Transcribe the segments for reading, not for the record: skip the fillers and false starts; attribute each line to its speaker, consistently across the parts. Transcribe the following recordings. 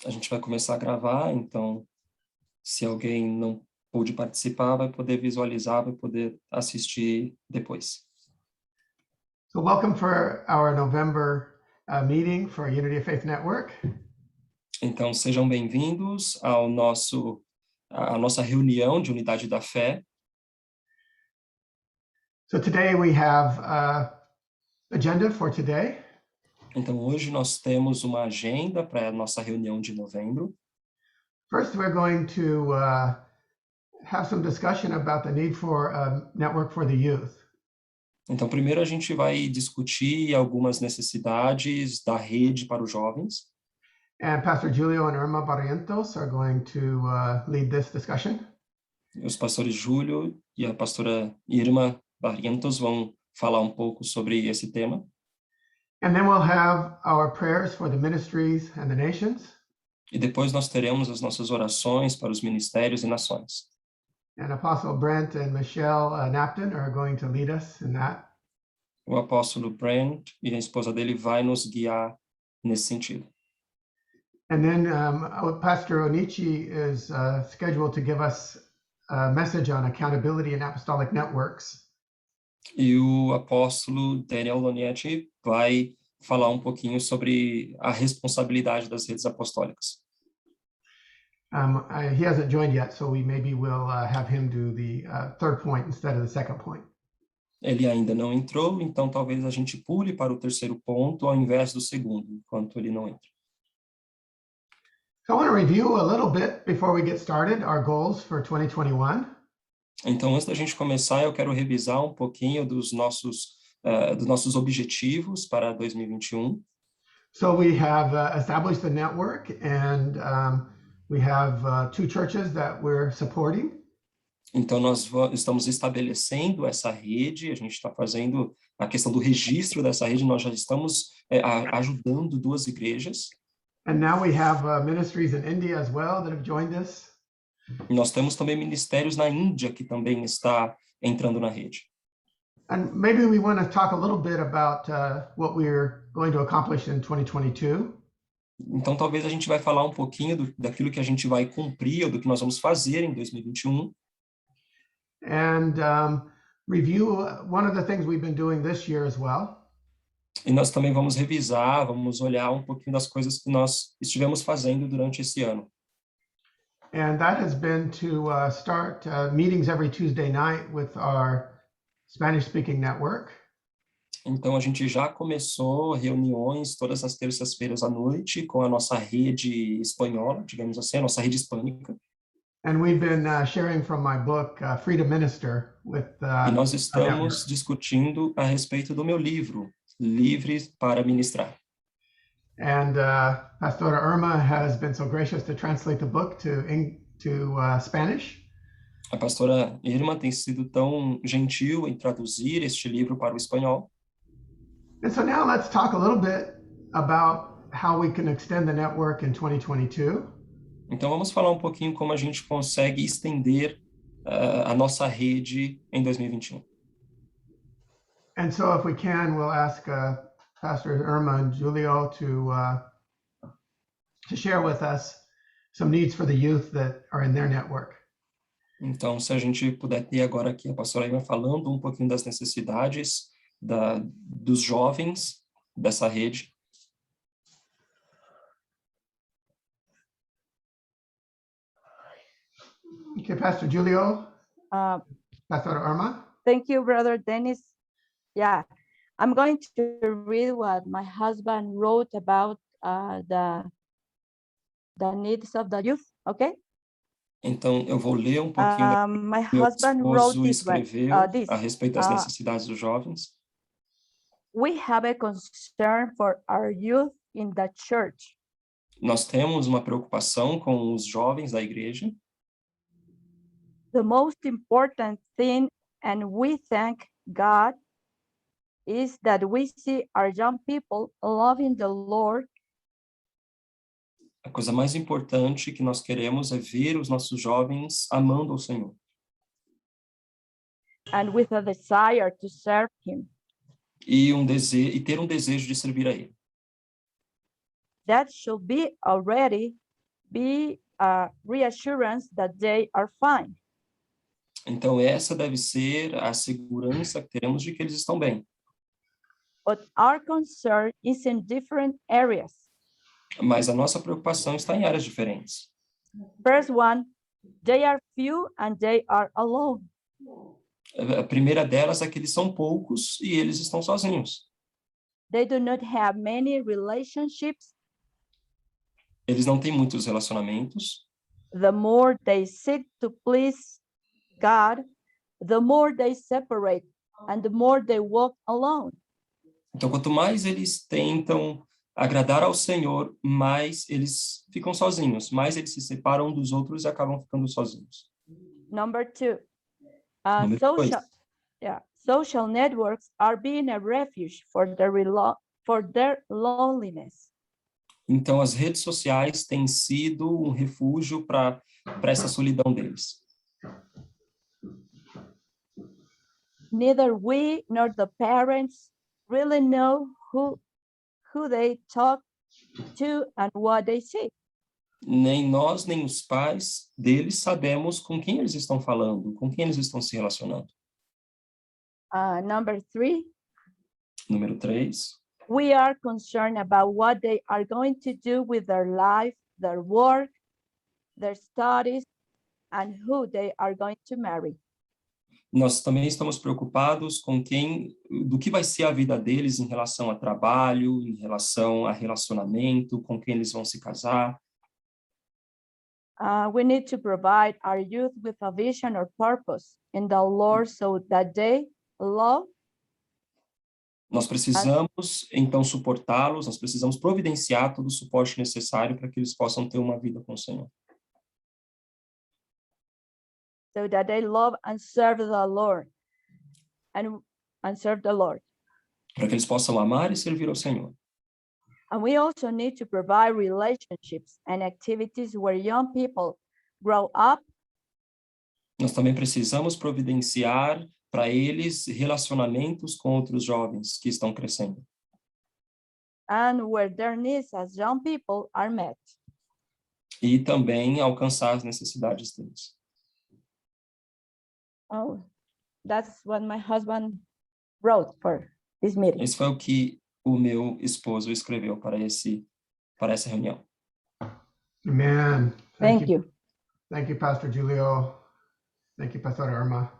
Speaker 1: A gente vai começar a gravar, então, se alguém não pôde participar, vai poder visualizar, vai poder assistir depois.
Speaker 2: So welcome for our November meeting for Unity of Faith Network.
Speaker 1: Então, sejam bem-vindos à nossa reunião de Unidade da Fé.
Speaker 2: So today we have agenda for today.
Speaker 1: Então, hoje nós temos uma agenda para a nossa reunião de novembro.
Speaker 2: First, we're going to have some discussion about the need for a network for the youth.
Speaker 1: Então, primeiro a gente vai discutir algumas necessidades da rede para os jovens.
Speaker 2: And Pastor Julio and Irma Barrientos are going to lead this discussion.
Speaker 1: Os pastores Júlio e a pastora Irma Barrientos vão falar um pouco sobre esse tema.
Speaker 2: And then we'll have our prayers for the ministries and the nations.
Speaker 1: E depois nós teremos as nossas orações para os ministérios e nações.
Speaker 2: And Apostle Brent and Michelle Napton are going to lead us in that.
Speaker 1: O apóstolo Brent e a esposa dele vai nos guiar nesse sentido.
Speaker 2: And then Pastor Onichi is scheduled to give us a message on accountability and apostolic networks.
Speaker 1: E o apóstolo Daniel Lonietti vai falar um pouquinho sobre a responsabilidade das redes apostólicas.
Speaker 2: He hasn't joined yet, so we maybe will have him do the third point instead of the second point.
Speaker 1: Ele ainda não entrou, então talvez a gente pule para o terceiro ponto ao invés do segundo, enquanto ele não entra.
Speaker 2: So I want to review a little bit before we get started our goals for 2021.
Speaker 1: Então, antes da gente começar, eu quero revisar um pouquinho dos nossos objetivos para 2021.
Speaker 2: So we have established the network, and we have 2 churches that we're supporting.
Speaker 1: Então, nós estamos estabelecendo essa rede, a gente está fazendo a questão do registro dessa rede, nós já estamos ajudando 2 igrejas.
Speaker 2: And now we have ministries in India as well that have joined us.
Speaker 1: Nós temos também ministérios na Índia que também está entrando na rede.
Speaker 2: And maybe we want to talk a little bit about what we're going to accomplish in 2022.
Speaker 1: Então, talvez a gente vai falar um pouquinho daquilo que a gente vai cumprir ou do que nós vamos fazer em 2021.
Speaker 2: And review one of the things we've been doing this year as well.
Speaker 1: E nós também vamos revisar, vamos olhar um pouquinho das coisas que nós estivemos fazendo durante esse ano.
Speaker 2: And that has been to start meetings every Tuesday night with our Spanish-speaking network.
Speaker 1: Então, a gente já começou reuniões todas as terças-feiras à noite com a nossa rede espanhola, digamos assim, a nossa rede hispânica.
Speaker 2: And we've been sharing from my book, Free to Minister, with
Speaker 1: E nós estamos discutindo a respeito do meu livro, Livres para Ministrar.
Speaker 2: And Pastora Irma has been so gracious to translate the book to Spanish.
Speaker 1: A pastora Irma tem sido tão gentil em traduzir este livro para o espanhol.
Speaker 2: And so now let's talk a little bit about how we can extend the network in 2022.
Speaker 1: Então vamos falar um pouquinho como a gente consegue estender a nossa rede em 2021.
Speaker 2: And so if we can, we'll ask Pastor Irma and Julio to share with us some needs for the youth that are in their network.
Speaker 1: Então, se a gente puder ter agora aqui a pastora Irma falando um pouquinho das necessidades dos jovens dessa rede.
Speaker 2: Okay, Pastor Julio, Pastor Irma.
Speaker 3: Thank you, Brother Dennis. Yeah, I'm going to read what my husband wrote about the needs of the youth, okay?
Speaker 1: Então, eu vou ler um pouquinho
Speaker 3: my
Speaker 1: meu
Speaker 3: husband wrote
Speaker 1: esposo
Speaker 3: this
Speaker 1: escreveu a respeito das necessidades dos jovens.
Speaker 3: We have a concern for our youth in the church.
Speaker 1: Nós temos uma preocupação com os jovens da igreja.
Speaker 3: The most important thing, and we thank God, is that we see our young people loving the Lord.
Speaker 1: A coisa mais importante que nós queremos é ver os nossos jovens amando o Senhor.
Speaker 3: And with a desire to serve Him.
Speaker 1: E ter um desejo de servir a Ele.
Speaker 3: that should be already be a reassurance that they are fine.
Speaker 1: Então, essa deve ser a segurança que teremos de que eles estão bem.
Speaker 3: But our concern is in different areas.
Speaker 1: Mas a nossa preocupação está em áreas diferentes.
Speaker 3: First one, they are few and they are alone.
Speaker 1: A primeira delas é que eles são poucos e eles estão sozinhos.
Speaker 3: They do not have many relationships.
Speaker 1: Eles não têm muitos relacionamentos.
Speaker 3: The more they seek to please God, the more they separate and the more they walk alone.
Speaker 1: Então, quanto mais eles tentam agradar ao Senhor, mais eles ficam sozinhos, mais eles se separam dos outros e acabam ficando sozinhos.
Speaker 3: Number two,
Speaker 1: Número dois.
Speaker 3: social networks are being a refuge for their loneliness.
Speaker 1: Então, as redes sociais têm sido um refúgio para essa solidão deles.
Speaker 3: Neither we nor the parents really know who they talk to and what they see.
Speaker 1: Nem nós, nem os pais deles sabemos com quem eles estão falando, com quem eles estão se relacionando.
Speaker 3: Number three,
Speaker 1: Número 3.
Speaker 3: we are concerned about what they are going to do with their life, their work, their studies, and who they are going to marry.
Speaker 1: Nós também estamos preocupados com do que vai ser a vida deles em relação a trabalho, em relação a relacionamento, com quem eles vão se casar.
Speaker 3: We need to provide our youth with a vision or purpose in the Lord so that they love.
Speaker 1: Nós precisamos, então, suportá-los, nós precisamos providenciar todo o suporte necessário para que eles possam ter uma vida com o Senhor.
Speaker 3: So that they love and serve the Lord and serve the Lord.
Speaker 1: Para que eles possam amar e servir ao Senhor.
Speaker 3: And we also need to provide relationships and activities where young people grow up.
Speaker 1: Nós também precisamos providenciar para eles relacionamentos com outros jovens que estão crescendo.
Speaker 3: And where their needs as young people are met.
Speaker 1: E também alcançar as necessidades deles.
Speaker 3: Oh, that's what my husband wrote for this meeting.
Speaker 1: Esse foi o que o meu esposo escreveu para essa reunião.
Speaker 2: Amen.
Speaker 3: Thank you.
Speaker 2: Thank you, Pastor Julio. Thank you, Pastor Irma.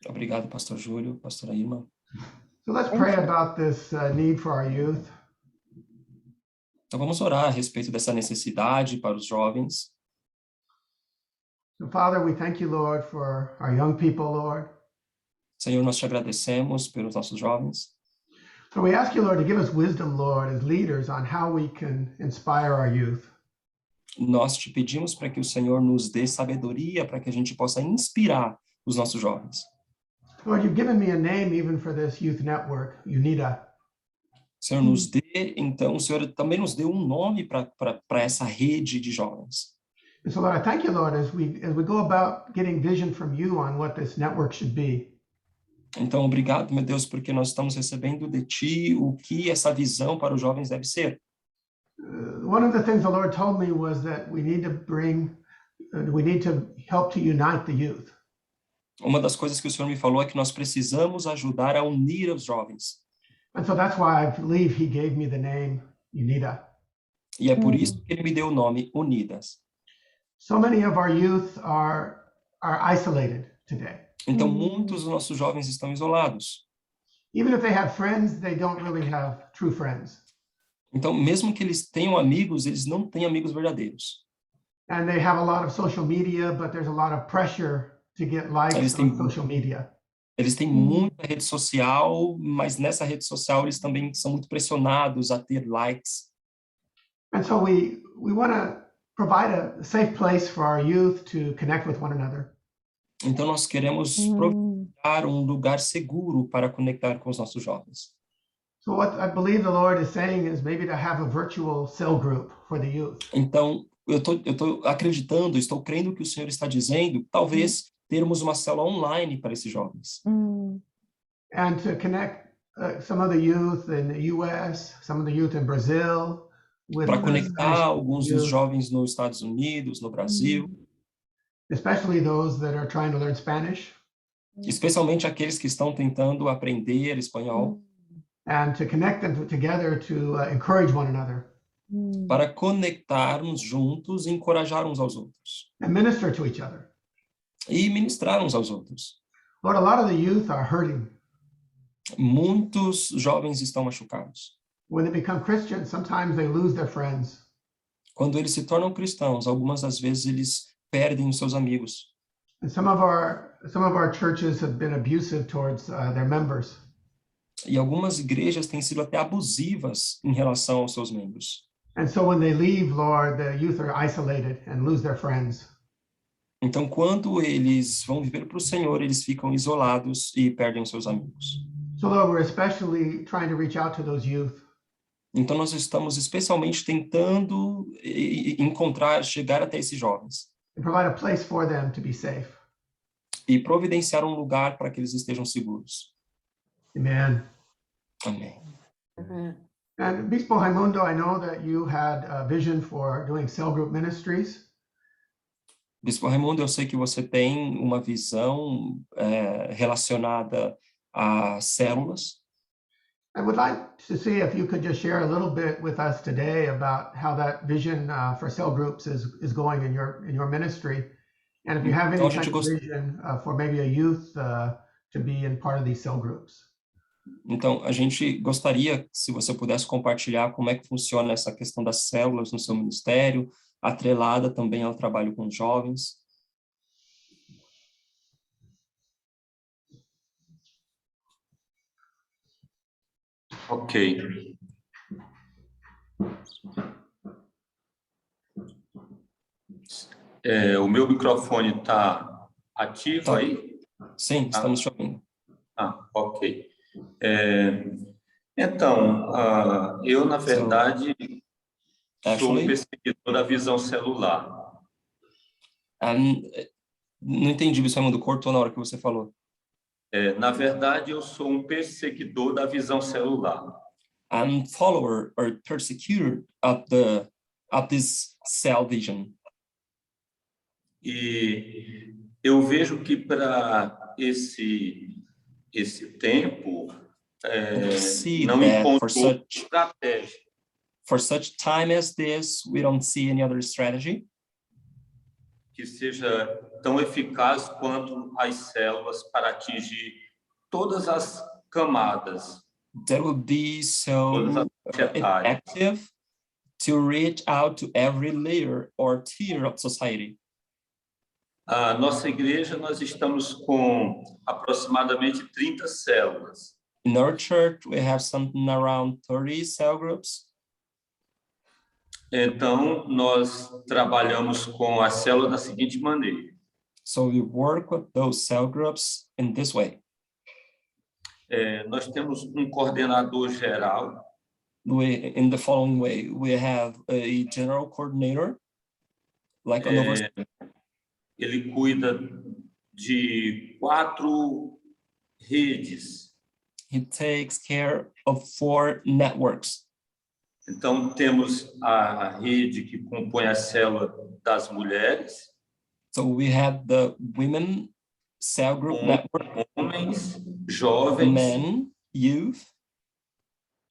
Speaker 1: Obrigado, Pastor Júlio, Pastora Irma.
Speaker 2: So let's pray about this need for our youth.
Speaker 1: Então vamos orar a respeito dessa necessidade para os jovens.
Speaker 2: So Father, we thank you, Lord, for our young people, Lord.
Speaker 1: Senhor, nós te agradecemos pelos nossos jovens.
Speaker 2: So we ask you, Lord, to give us wisdom, Lord, as leaders on how we can inspire our youth.
Speaker 1: Nós te pedimos para que o Senhor nos dê sabedoria para que a gente possa inspirar os nossos jovens.
Speaker 2: Lord, you've given me a name even for this youth network, UNITA.
Speaker 1: Senhor, nos dê, então, o Senhor também nos deu um nome para essa rede de jovens.
Speaker 2: And so, Lord, I thank you, Lord, as we go about getting vision from you on what this network should be.
Speaker 1: Então, obrigado, meu Deus, porque nós estamos recebendo de Ti o que essa visão para os jovens deve ser.
Speaker 2: One of the things the Lord told me was that we need to help to unite the youth.
Speaker 1: Uma das coisas que o Senhor me falou é que nós precisamos ajudar a unir os jovens.
Speaker 2: And so that's why I believe he gave me the name UNITA.
Speaker 1: E é por isso que ele me deu o nome Unidas.
Speaker 2: So many of our youth are isolated today.
Speaker 1: Então, muitos dos nossos jovens estão isolados.
Speaker 2: Even if they have friends, they don't really have true friends.
Speaker 1: Então, mesmo que eles tenham amigos, eles não têm amigos verdadeiros.
Speaker 2: And they have a lot of social media, but there's a lot of pressure to get likes on social media.
Speaker 1: Eles têm muita rede social, mas nessa rede social eles também são muito pressionados a ter likes.
Speaker 2: And so we want to provide a safe place for our youth to connect with one another.
Speaker 1: Então nós queremos providenciar um lugar seguro para conectar com os nossos jovens.
Speaker 2: So what I believe the Lord is saying is maybe to have a virtual cell group for the youth.
Speaker 1: Então eu tô acreditando, estou crendo que o Senhor está dizendo, talvez termos uma célula online para esses jovens.
Speaker 2: And to connect some of the youth in the US, some of the youth in Brazil, with
Speaker 1: para conectar alguns dos
Speaker 2: youth,
Speaker 1: jovens nos Estados Unidos, no Brasil,
Speaker 2: especially those that are trying to learn Spanish,
Speaker 1: especialmente aqueles que estão tentando aprender espanhol,
Speaker 2: and to connect them together to encourage one another
Speaker 1: para conectarmos juntos e encorajar uns aos outros,
Speaker 2: and minister to each other.
Speaker 1: e ministrar uns aos outros.
Speaker 2: Lord, a lot of the youth are hurting.
Speaker 1: Muitos jovens estão machucados.
Speaker 2: When they become Christians, sometimes they lose their friends.
Speaker 1: Quando eles se tornam cristãos, algumas das vezes eles perdem os seus amigos.
Speaker 2: And some of our churches have been abusive towards their members.
Speaker 1: E algumas igrejas têm sido até abusivas em relação aos seus membros.
Speaker 2: And so when they leave, Lord, the youth are isolated and lose their friends.
Speaker 1: Então, quando eles vão viver para o Senhor, eles ficam isolados e perdem os seus amigos.
Speaker 2: So Lord, we're especially trying to reach out to those youth.
Speaker 1: Então, nós estamos especialmente tentando encontrar, chegar até esses jovens.
Speaker 2: And provide a place for them to be safe.
Speaker 1: E providenciar um lugar para que eles estejam seguros.
Speaker 2: Amen.
Speaker 1: Amém.
Speaker 2: And Bispo Raimundo, I know that you had a vision for doing cell group ministries.
Speaker 1: Bispo Raimundo, eu sei que você tem uma visão relacionada a células.
Speaker 2: I would like to see if you could just share a little bit with us today about how that vision for cell groups is going in your ministry, and if you have any
Speaker 1: Então,
Speaker 2: type of vision for maybe a youth to be in part of these cell groups.
Speaker 1: Então, a gente gostaria, se você pudesse compartilhar como é que funciona essa questão das células no seu ministério, atrelada também ao trabalho com jovens.
Speaker 4: Ok. O meu microfone está ativo
Speaker 1: Tá.
Speaker 4: aí?
Speaker 1: Sim, estamos te ouvindo.
Speaker 4: Ok. Então, eu, na verdade, sou um perseguidor da visão celular.
Speaker 1: Não entendi, Bispo Raimundo, cortou na hora que você falou.
Speaker 4: Na verdade, eu sou um perseguidor da visão celular.
Speaker 1: I'm follower or persecutor of this cell vision.
Speaker 4: E eu vejo que para esse tempo não encontrou estratégia.
Speaker 1: For such time as this, we don't see any other strategy
Speaker 4: que seja tão eficaz quanto as células para atingir todas as camadas.
Speaker 1: That will be so effective to reach out to every layer or tier of society.
Speaker 4: A nossa igreja, nós estamos com aproximadamente 30 células.
Speaker 1: In our church, we have something around 30 cell groups.
Speaker 4: Então, nós trabalhamos com a célula da seguinte maneira.
Speaker 1: So we work with those cell groups in this way.
Speaker 4: Nós temos um coordenador geral.
Speaker 1: In the following way, we have a general coordinator, like an overseer.
Speaker 4: Ele cuida de 4 redes.
Speaker 1: He takes care of 4 networks.
Speaker 4: Então, temos a rede que compõe a célula das mulheres.
Speaker 1: So we have the women cell group network.
Speaker 4: Homens, jovens,
Speaker 1: men, youth,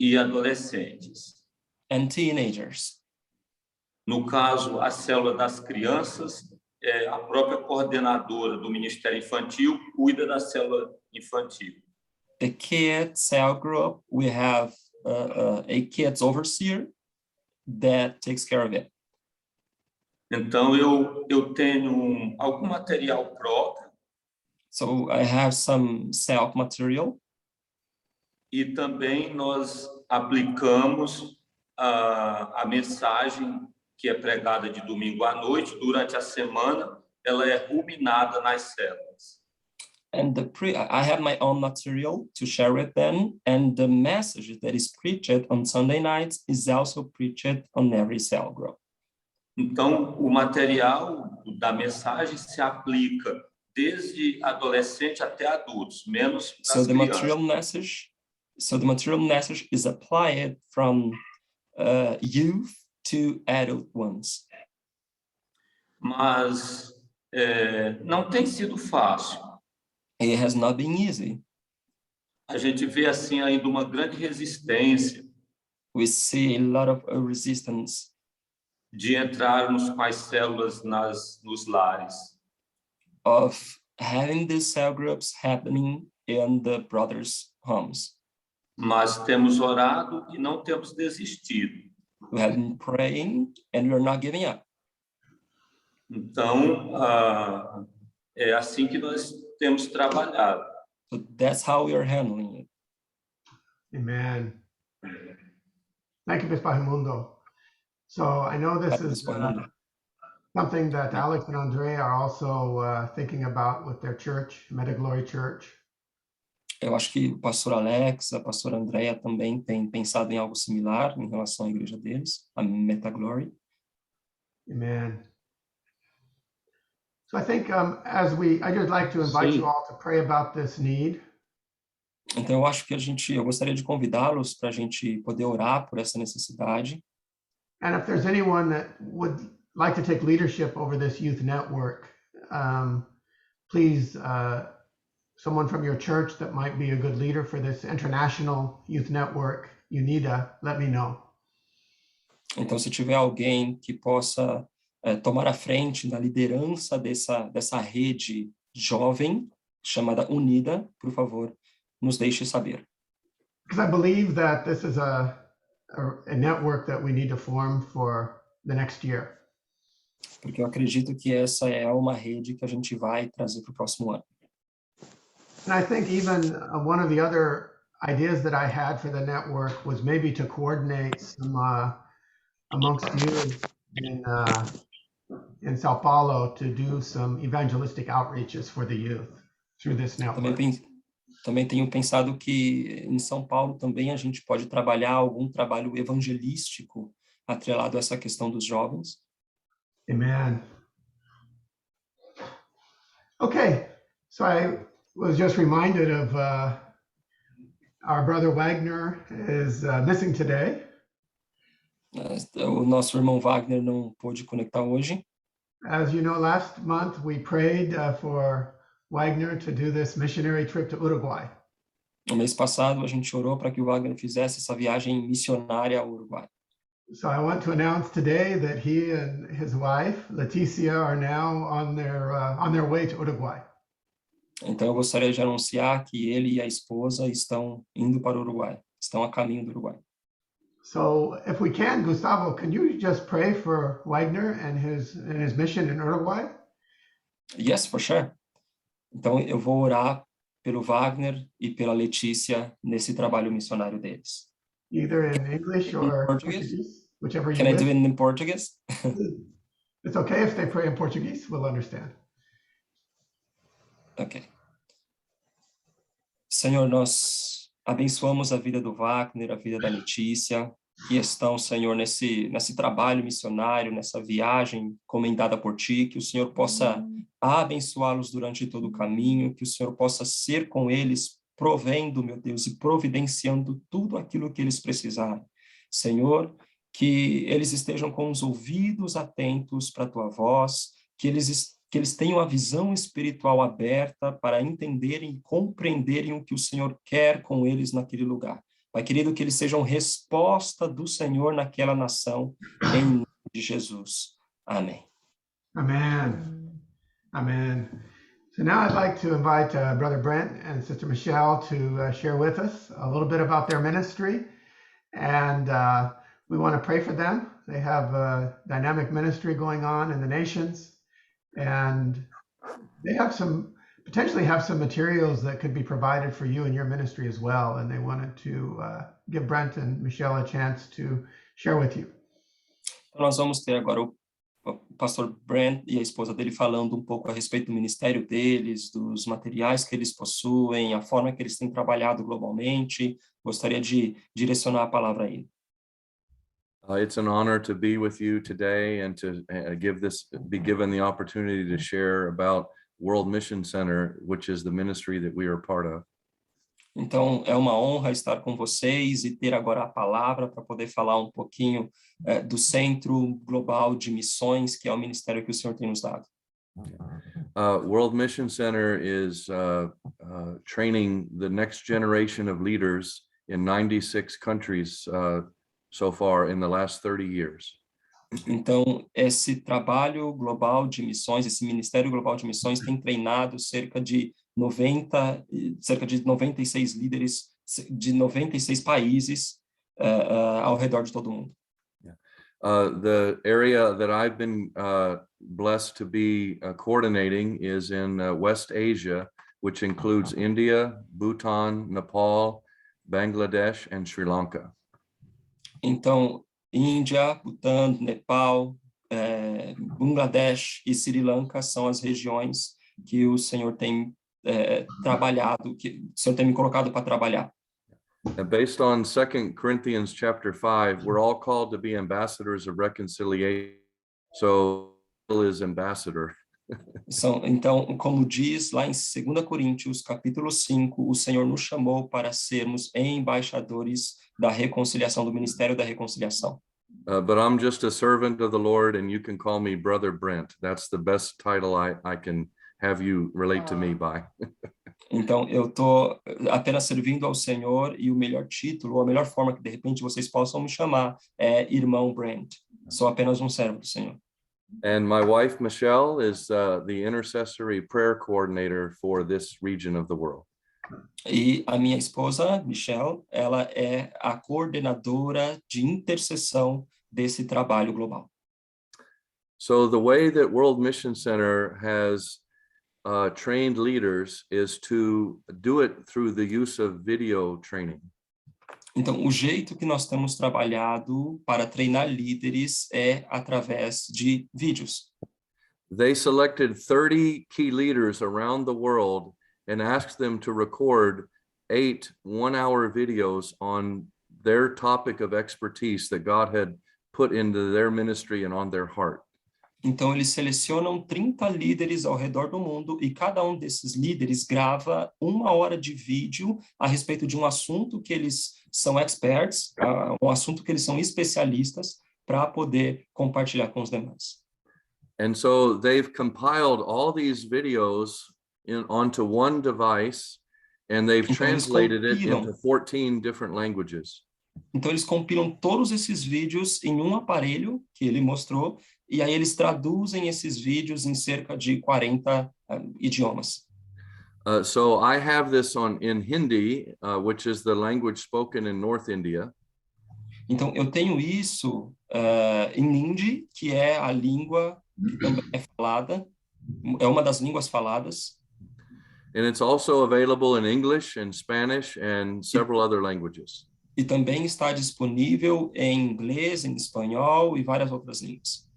Speaker 4: e adolescentes.
Speaker 1: And teenagers.
Speaker 4: No caso, a célula das crianças, a própria coordenadora do Ministério Infantil cuida da célula infantil.
Speaker 1: The kids cell group, we have a kids overseer that takes care of it.
Speaker 4: Então, eu tenho algum material próprio.
Speaker 1: So I have some self material.
Speaker 4: E também nós aplicamos a mensagem que é pregada de domingo à noite. Durante a semana, ela é ruminada nas células.
Speaker 1: And I have my own material to share with them, and the message that is preached on Sunday nights is also preached on every cell group.
Speaker 4: Então, o material da mensagem se aplica desde adolescente até adultos, menos para as crianças.
Speaker 1: So the material message is applied from youth 2 adult ones.
Speaker 4: Mas não tem sido fácil.
Speaker 1: It has not been easy.
Speaker 4: A gente vê assim ainda uma grande resistência
Speaker 1: We see a lot of resistance
Speaker 4: de entrarmos com as células nos lares.
Speaker 1: of having these cell groups happening in the brothers' homes.
Speaker 4: Mas temos orado e não temos desistido.
Speaker 1: We have been praying and we're not giving up.
Speaker 4: Então, é assim que nós temos trabalhado.
Speaker 1: So that's how we are handling it.
Speaker 2: Amen. Thank you, Bispo Raimundo. So I know this is something that Alex and Andre are also thinking about with their church, Metaglory Church.
Speaker 1: Eu acho que o pastor Alex, a pastora Andrea também tem pensado em algo similar em relação à igreja deles, a Metaglory.
Speaker 2: Amen. So I think I just like to invite you all to pray about this need.
Speaker 1: Então eu acho que eu gostaria de convidá-los para a gente poder orar por essa necessidade.
Speaker 2: And if there's anyone that would like to take leadership over this youth network, please, someone from your church that might be a good leader for this international youth network, UNIDA, let me know.
Speaker 1: Então, se tiver alguém que possa tomar a frente da liderança dessa rede jovem, chamada UNIDA, por favor, nos deixe saber.
Speaker 2: Because I believe that this is a network that we need to form for the next year.
Speaker 1: Porque eu acredito que essa é uma rede que a gente vai trazer para o próximo ano.
Speaker 2: And I think even one of the other ideas that I had for the network was maybe to coordinate some amongst you in Sao Paulo to do some evangelistic outreaches for the youth through this network.
Speaker 1: Também tenho pensado que em São Paulo também a gente pode trabalhar algum trabalho evangelístico atrelado a essa questão dos jovens.
Speaker 2: Amen. Okay, so I was just reminded of our brother Wagner is missing today.
Speaker 1: O nosso irmão Wagner não pôde conectar hoje.
Speaker 2: As you know, last month we prayed for Wagner to do this missionary trip to Uruguay.
Speaker 1: No mês passado a gente orou para que o Wagner fizesse essa viagem missionária ao Uruguai.
Speaker 2: So I want to announce today that he and his wife Leticia are now on their way to Uruguay.
Speaker 1: Então eu gostaria de anunciar que ele e a esposa estão indo para o Uruguai, estão a caminho do Uruguai.
Speaker 2: So if we can, Gustavo, can you just pray for Wagner and his mission in Uruguay?
Speaker 1: Yes, for sure. Então eu vou orar pelo Wagner e pela Letícia nesse trabalho missionário deles.
Speaker 2: Either in English or Portuguese, whichever you wish.
Speaker 1: Can I do it in Portuguese?
Speaker 2: It's okay if they pray in Portuguese, we'll understand.
Speaker 1: Ok. Senhor, nós abençoamos a vida do Wagner, a vida da Letícia, que estão, Senhor, nesse trabalho missionário, nessa viagem comendada por Ti, que o Senhor possa abençoá-los durante todo o caminho, que o Senhor possa ser com eles, provendo, meu Deus, e providenciando tudo aquilo que eles precisarem. Senhor, que eles estejam com os ouvidos atentos para a Tua voz, que eles tenham a visão espiritual aberta para entenderem e compreenderem o que o Senhor quer com eles naquele lugar. Pai querido, que eles sejam resposta do Senhor naquela nação, em nome de Jesus. Amém.
Speaker 2: Amen. Amen. So now I'd like to invite Brother Brent and Sister Michelle to share with us a little bit about their ministry. And we want to pray for them. They have a dynamic ministry going on in the nations. And they have potentially have some materials that could be provided for you and your ministry as well. And they wanted to give Brent and Michelle a chance to share with you.
Speaker 1: Então, nós vamos ter agora o pastor Brent e a esposa dele falando um pouco a respeito do ministério deles, dos materiais que eles possuem, a forma que eles têm trabalhado globalmente. Gostaria de direcionar a palavra a ele.
Speaker 5: It's an honor to be with you today and to be given the opportunity to share about World Mission Center, which is the ministry that we are part of.
Speaker 1: Então, é uma honra estar com vocês e ter agora a palavra para poder falar um pouquinho do Centro Global de Missões, que é o ministério que o Senhor tem nos dado.
Speaker 5: World Mission Center is training the next generation of leaders in 96 countries so far in the last 30 years.
Speaker 1: Então, esse trabalho global de missões, esse Ministério Global de Missões tem treinado cerca de 96 líderes de 96 países ao redor de todo o mundo.
Speaker 5: The area that I've been blessed to be coordinating is in West Asia, which includes India, Bhutan, Nepal, Bangladesh, and Sri Lanka.
Speaker 1: Então, Índia, Butã, Nepal, Bangladesh e Sri Lanka são as regiões que o Senhor tem trabalhado, que o Senhor tem me colocado para trabalhar.
Speaker 5: Based on 2 Corinthians chapter 5, we're all called to be ambassadors of reconciliation. So, Bill is ambassador.
Speaker 1: Então, como diz lá em 2 Coríntios, capítulo 5, o Senhor nos chamou para sermos embaixadores da reconciliação, do Ministério da Reconciliação.
Speaker 5: But I'm just a servant of the Lord, and you can call me Brother Brent. That's the best title I can have you relate to me by.
Speaker 1: Então, eu estou apenas servindo ao Senhor e o melhor título, ou a melhor forma que de repente vocês possam me chamar é Irmão Brent. Sou apenas um servo do Senhor.
Speaker 5: And my wife, Michelle, is the intercessory prayer coordinator for this region of the world.
Speaker 1: E a minha esposa, Michelle, ela é a coordenadora de intercessão desse trabalho global.
Speaker 5: So the way that World Mission Center has trained leaders is to do it through the use of video training.
Speaker 1: Então, o jeito que nós temos trabalhado para treinar líderes é através de vídeos.
Speaker 5: They selected 30 key leaders around the world and asked them to record 8 one-hour videos on their topic of expertise that God had put into their ministry and on their heart.
Speaker 1: Então, eles selecionam 30 líderes ao redor do mundo e cada um desses líderes grava 1 hora de vídeo a respeito de um assunto que eles são experts, um assunto que eles são especialistas, para poder compartilhar com os demais.
Speaker 5: And so they've compiled all these videos onto one device, and they've
Speaker 1: Então, eles
Speaker 5: translated it
Speaker 1: compilam.
Speaker 5: into 14 different languages.
Speaker 1: Então, eles compilam todos esses vídeos em um aparelho que ele mostrou, e aí eles traduzem esses vídeos em cerca de 40 idiomas.
Speaker 5: So I have this in Hindi, which is the language spoken in North India.
Speaker 1: Então, eu tenho isso em Hindi, que é a língua que também é falada, é uma das línguas faladas.
Speaker 5: And it's also available in English and Spanish and several other languages.
Speaker 1: E também está disponível em inglês, em espanhol e várias outras línguas.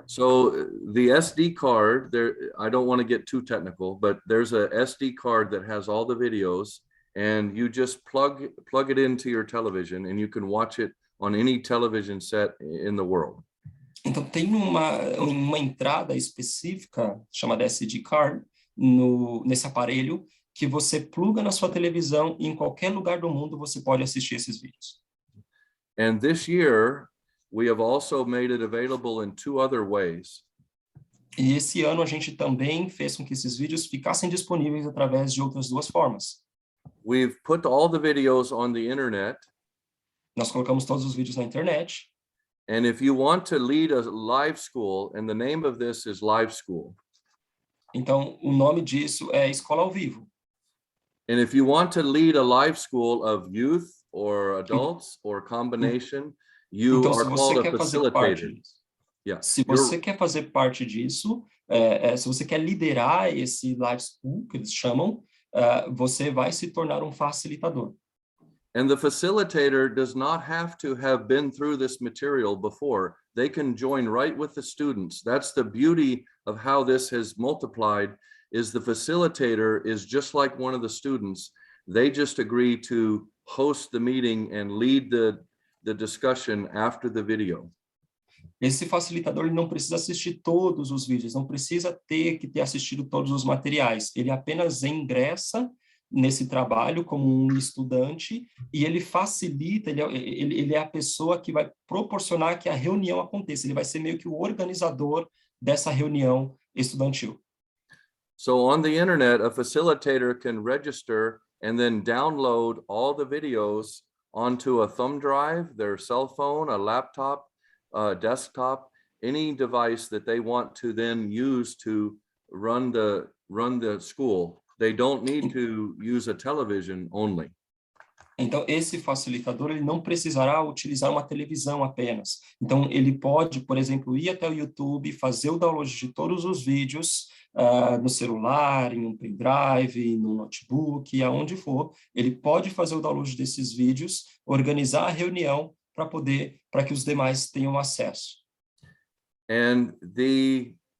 Speaker 5: So the SD card, I don't want to get too technical, but there's a SD card that has all the videos, and you just plug it into your television, and you can watch it on any television set in the world.
Speaker 1: Então, tem uma entrada específica, chamada SD card, nesse aparelho, que você pluga na sua televisão e em qualquer lugar do mundo você pode assistir esses vídeos.
Speaker 5: And this year, we have also made it available in 2 other ways.
Speaker 1: E esse ano a gente também fez com que esses vídeos ficassem disponíveis através de outras 2 formas.
Speaker 5: We've put all the videos on the internet.
Speaker 1: Nós colocamos todos os vídeos na internet.
Speaker 5: And if you want to lead a live school, and the name of this is Live School.
Speaker 1: Então, o nome disso é Escola ao Vivo.
Speaker 5: And if you want to lead a live school of youth or adults or combination, you
Speaker 1: então,
Speaker 5: are called a facilitator. Yeah.
Speaker 1: Se você quer fazer parte disso, se você quer liderar esse live school, que eles chamam, você vai se tornar um facilitador.
Speaker 5: And the facilitator does not have to have been through this material before. They can join right with the students. That's the beauty of how this has multiplied, is the facilitator is just like one of the students. They just agree to host the meeting and lead the discussion after the video.
Speaker 1: Esse facilitador ele não precisa assistir todos os vídeos, não precisa ter assistido todos os materiais. Ele apenas ingressa nesse trabalho como um estudante e ele facilita, ele é a pessoa que vai proporcionar que a reunião aconteça, ele vai ser meio que o organizador dessa reunião estudantil.
Speaker 5: So on the internet, a facilitator can register and then download all the videos onto a thumb drive, their cell phone, a laptop, desktop, any device that they want to then use to run the school. They don't need to use a television only.
Speaker 1: Então, esse facilitador, ele não precisará utilizar uma televisão apenas. Então, ele pode, por exemplo, ir até o YouTube, fazer o download de todos os vídeos no celular, em um pendrive, no notebook, aonde for. Ele pode fazer o download desses vídeos, organizar a reunião para que os demais tenham acesso.
Speaker 5: And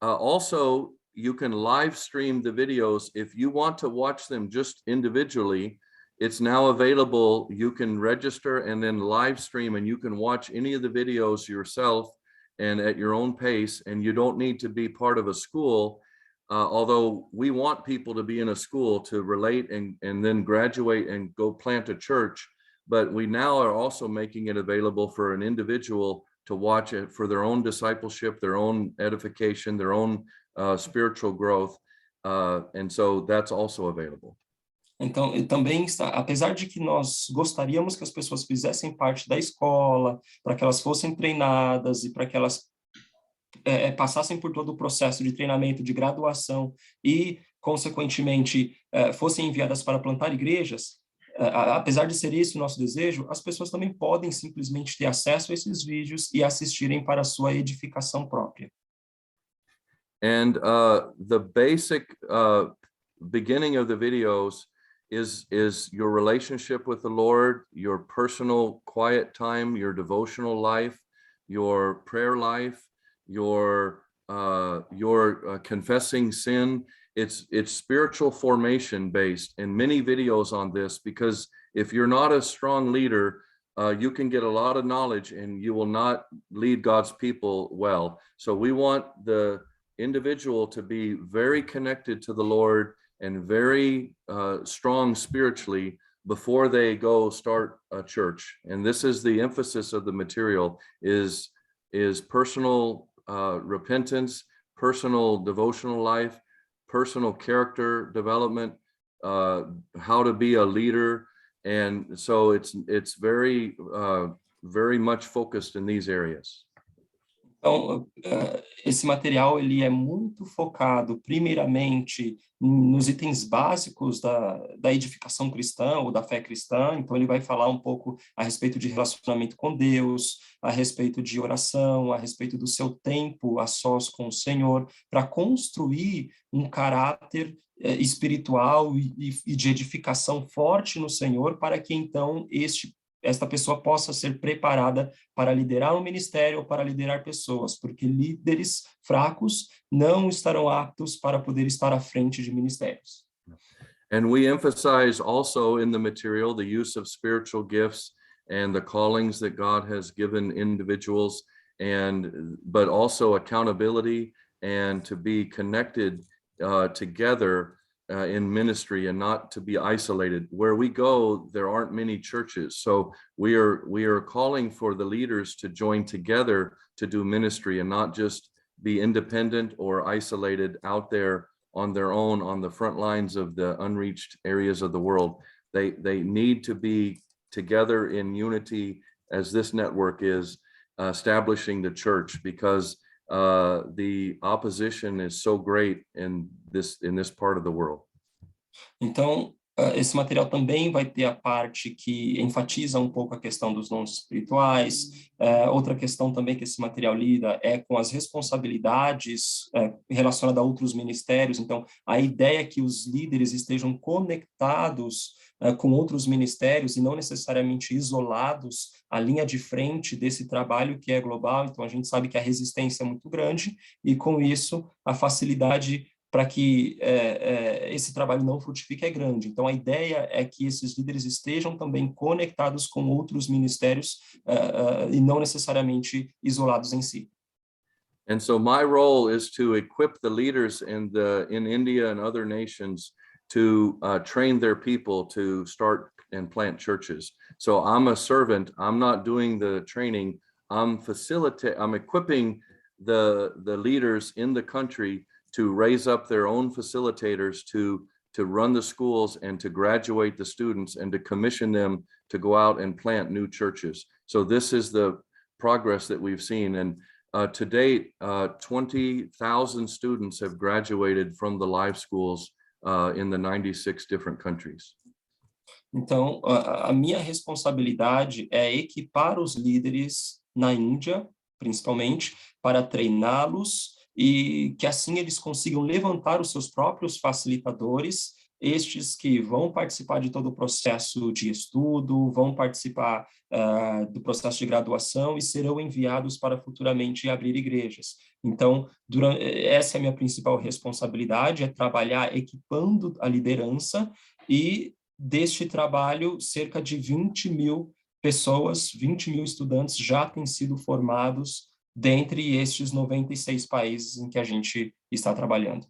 Speaker 5: also, you can live stream the videos. If you want to watch them just individually, it's now available. You can register and then live stream, and you can watch any of the videos yourself and at your own pace, and you don't need to be part of a school. Although we want people to be in a school to relate and then graduate and go plant a church, but we now are also making it available for an individual to watch it for their own discipleship, their own edification, their own spiritual growth. And so that's also available.
Speaker 1: Então, também está, apesar de que nós gostaríamos que as pessoas fizessem parte da escola, para que elas fossem treinadas e para que elas passassem por todo o processo de treinamento, de graduação e, consequentemente, fossem enviadas para plantar igrejas, apesar de ser esse o nosso desejo, as pessoas também podem simplesmente ter acesso a esses vídeos e assistirem para a sua edificação própria.
Speaker 5: And the basic beginning of the videos is your relationship with the Lord, your personal quiet time, your devotional life, your prayer life, your confessing sin. It's spiritual formation based, and many videos on this, because if you're not a strong leader, you can get a lot of knowledge and you will not lead God's people well. So we want the individual to be very connected to the Lord and very strong spiritually before they go start a church. And this is the emphasis of the material, is personal repentance, personal devotional life, personal character development, how to be a leader. And so it's very much focused in these areas.
Speaker 1: Então, esse material ele é muito focado, primeiramente, nos itens básicos da edificação cristã ou da fé cristã. Então, ele vai falar um pouco a respeito de relacionamento com Deus, a respeito de oração, a respeito do seu tempo a sós com o Senhor, para construir um caráter espiritual e de edificação forte no Senhor, para que, então, esta pessoa possa ser preparada para liderar um ministério ou para liderar pessoas, porque líderes fracos não estarão aptos para poder estar à frente de ministérios.
Speaker 5: And we emphasize also in the material the use of spiritual gifts and the callings that God has given individuals, but also accountability and to be connected together in ministry and not to be isolated. Where we go, there aren't many churches. So we are calling for the leaders to join together to do ministry and not just be independent or isolated out there on their own on the front lines of the unreached areas of the world. They need to be together in unity, as this network is establishing the church, because the opposition is so great in this part of the world.
Speaker 1: Então, esse material também vai ter a parte que enfatiza um pouco a questão dos dons espirituais. Outra questão também que esse material lida é com as responsabilidades relacionadas a outros ministérios. Então, a ideia é que os líderes estejam conectados com outros ministérios e não necessariamente isolados à linha de frente desse trabalho que é global. Então, a gente sabe que a resistência é muito grande e, com isso, a facilidade para que esse trabalho não frutifique é grande. Então, a ideia é que esses líderes estejam também conectados com outros ministérios e não necessariamente isolados em si.
Speaker 5: And so my role is to equip the leaders in India and other nations to train their people to start and plant churches. So I'm a servant. I'm not doing the training. I'm equipping the leaders in the country to raise up their own facilitators to run the schools and to graduate the students and to commission them to go out and plant new churches. So this is the progress that we've seen. And to date, 20,000 students have graduated from the live schools in the 96 different countries.
Speaker 1: Então, a minha responsabilidade é equipar os líderes na Índia, principalmente, para treiná-los e que assim eles consigam levantar os seus próprios facilitadores, estes que vão participar de todo o processo de estudo, vão participar do processo de graduação e serão enviados para futuramente abrir igrejas. Então, essa é a minha principal responsabilidade, é trabalhar equipando a liderança e deste trabalho, cerca de 20 mil pessoas, 20 mil estudantes já têm sido formados dentre estes 96 países em que a gente está trabalhando.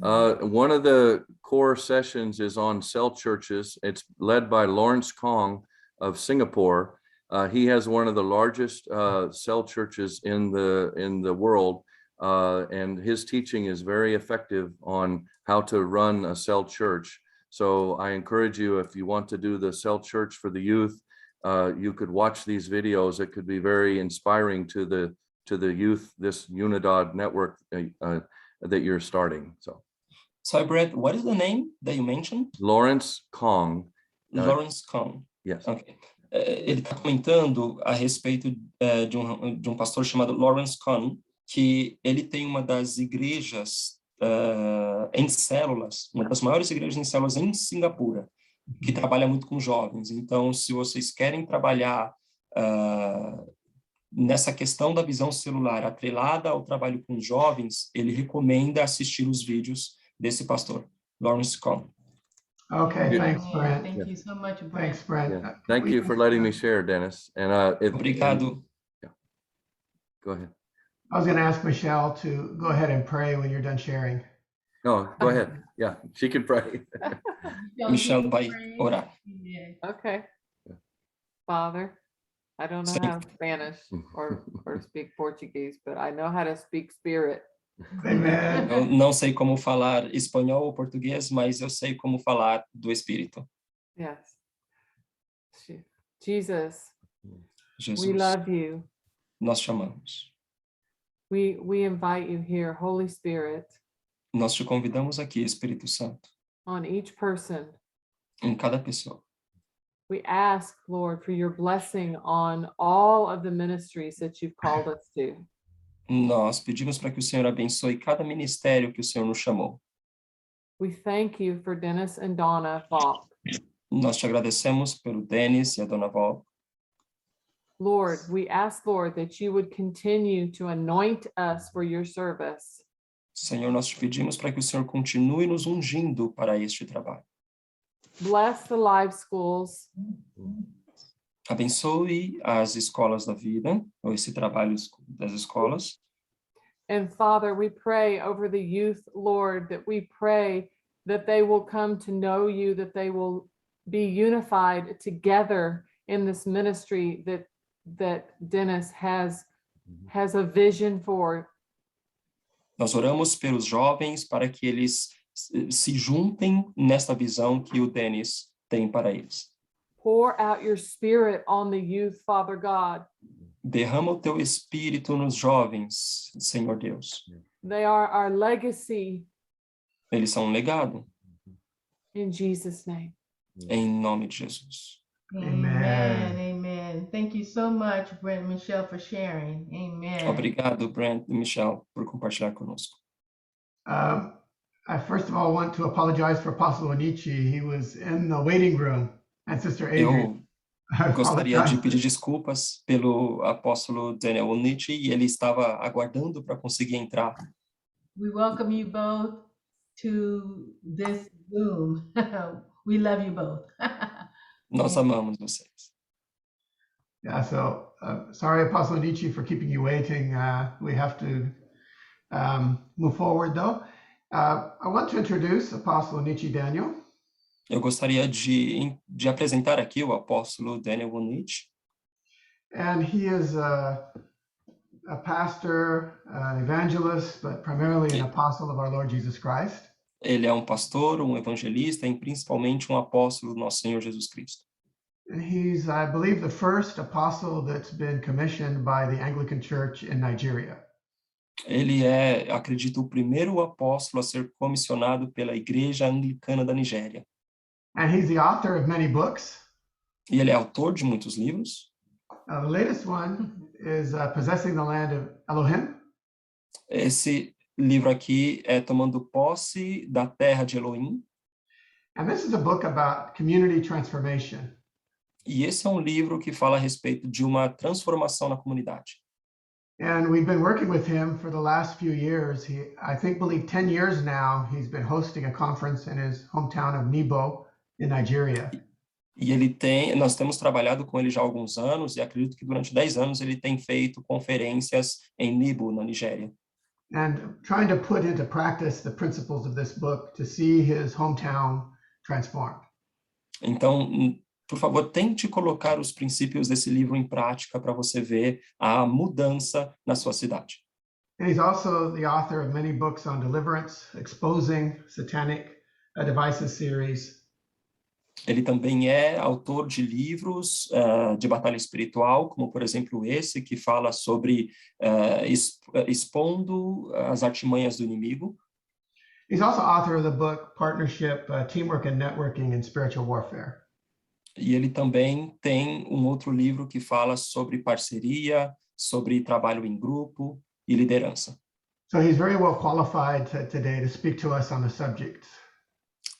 Speaker 5: One of the core sessions is on cell churches. It's led by Lawrence Kong of Singapore. He has one of the largest cell churches in the world, and his teaching is very effective on how to run a cell church. So I encourage you, if you want to do the cell church for the youth, you could watch these videos. It could be very inspiring to the youth, this Unidad network that you're starting.
Speaker 1: So, Brett, what is the name that you mentioned?
Speaker 5: Lawrence Kong.
Speaker 1: Lawrence Kong.
Speaker 5: Yes.
Speaker 1: Okay. Ele está comentando a respeito de um pastor chamado Lawrence Kong, que ele tem uma das igrejas em células, uma das maiores igrejas em células em Singapura, que trabalha muito com jovens. Então, se vocês querem trabalhar nessa questão da visão celular atrelada ao trabalho com jovens, ele recomenda assistir os vídeos desse pastor, Lawrence Kong.
Speaker 2: Okay, thanks, Brent.
Speaker 6: Thank you so much, Brent.
Speaker 2: Thanks, Brent.
Speaker 5: Yeah. Thank you for letting me share, Dennis. And
Speaker 1: Obrigado.
Speaker 5: Go ahead.
Speaker 2: I was going to ask Michelle to go ahead and pray when you're done sharing.
Speaker 5: No, go ahead. Yeah, she can pray.
Speaker 1: Michelle vai orar.
Speaker 6: Okay. Father, I don't know how to Spanish or speak Portuguese, but I know how to speak spirit.
Speaker 2: Amen.
Speaker 1: Eu não sei como falar espanhol ou português, mas eu sei como falar do Espírito.
Speaker 6: Yes. Jesus,
Speaker 1: Jesus,
Speaker 6: we love you.
Speaker 1: nós chamamos.
Speaker 6: We invite you here, Holy Spirit,
Speaker 1: Nós te convidamos aqui, Espírito Santo,
Speaker 6: on each person.
Speaker 1: em cada pessoa.
Speaker 6: We ask, Lord, for your blessing on all of the ministries that you've called us to.
Speaker 1: Nós pedimos para que o Senhor abençoe cada ministério que o Senhor nos chamou.
Speaker 6: We thank you for Dennis and Donna Falk.
Speaker 1: Nós te agradecemos pelo Denis e a Dona Val.
Speaker 6: Lord, we ask, Lord, that you would continue to anoint us for your service.
Speaker 1: Senhor, nós te pedimos para que o Senhor continue nos ungindo para este trabalho.
Speaker 6: Bless the live schools.
Speaker 1: Abençoe as escolas da vida, ou esse trabalho das escolas.
Speaker 6: And Father, we pray over the youth, Lord, that we pray that they will come to know you, that they will be unified together in this ministry that Dennis has a vision for.
Speaker 1: Nós oramos pelos jovens para que eles se juntem nesta visão que o Denis tem para eles.
Speaker 6: Pour out your spirit on the youth, Father God.
Speaker 1: Derrama o teu espírito nos jovens, Senhor Deus.
Speaker 6: They are our legacy.
Speaker 1: Eles são um legado,
Speaker 6: In Jesus' name.
Speaker 1: em nome de Jesus.
Speaker 2: Amen.
Speaker 7: Amen. Thank you so much, Brent and Michelle, for sharing. Amen.
Speaker 1: Obrigado, Brent e Michelle, por compartilhar conosco.
Speaker 2: I first of all want to apologize for Apostle Onichi. He was in the waiting room, and Sister Adrian.
Speaker 1: Eu gostaria de pedir desculpas pelo apóstolo Daniel Onichi, e ele estava aguardando para conseguir entrar.
Speaker 7: We welcome you both to this Zoom. We love you both.
Speaker 1: Nós amamos vocês.
Speaker 2: Yeah, so sorry, Apostle Onichi, for keeping you waiting. We have to move forward, though. I want to introduce Apostle Nietzsche Daniel.
Speaker 1: Eu gostaria de apresentar aqui o apóstolo Daniel Wonisch.
Speaker 2: And he is a pastor, an evangelist, but primarily an apostle of our Lord Jesus Christ.
Speaker 1: Ele é um pastor, um evangelista e principalmente um apóstolo do nosso Senhor Jesus Cristo.
Speaker 2: And he's, I believe, the first apostle that's been commissioned by the Anglican Church in Nigeria.
Speaker 1: Ele é, acredito, o primeiro apóstolo a ser comissionado pela Igreja Anglicana da Nigéria.
Speaker 2: And he's the author of many books.
Speaker 1: E ele é autor de muitos livros.
Speaker 2: The latest one is Possessing the Land of Elohim.
Speaker 1: Esse livro aqui é Tomando Posse da Terra de Elohim.
Speaker 2: And this is a book about community transformation.
Speaker 1: E esse é um livro que fala a respeito de uma transformação na comunidade.
Speaker 2: And we've been working with him for the last few years. I believe 10 years now, he's been hosting a conference in his hometown of Nibo in Nigeria.
Speaker 1: E nós temos trabalhado com ele já há alguns anos e acredito que durante 10 anos ele tem feito conferências em Nibo, na Nigéria.
Speaker 2: And trying to put into practice the principles of this book to see his hometown transformed.
Speaker 1: Então, por favor, tente colocar os princípios desse livro em prática para você ver a mudança na sua cidade.
Speaker 2: And he's also the author of many books on deliverance, Exposing Satanic Devices series.
Speaker 1: Ele também é autor de livros de batalha espiritual, como, por exemplo, esse que fala sobre expondo as artimanhas do inimigo.
Speaker 2: He's also author of the book Partnership, Teamwork and Networking in Spiritual Warfare.
Speaker 1: E ele também tem um outro livro que fala sobre parceria, sobre trabalho em grupo e liderança.
Speaker 2: So he's very well qualified today to speak to us on the subject.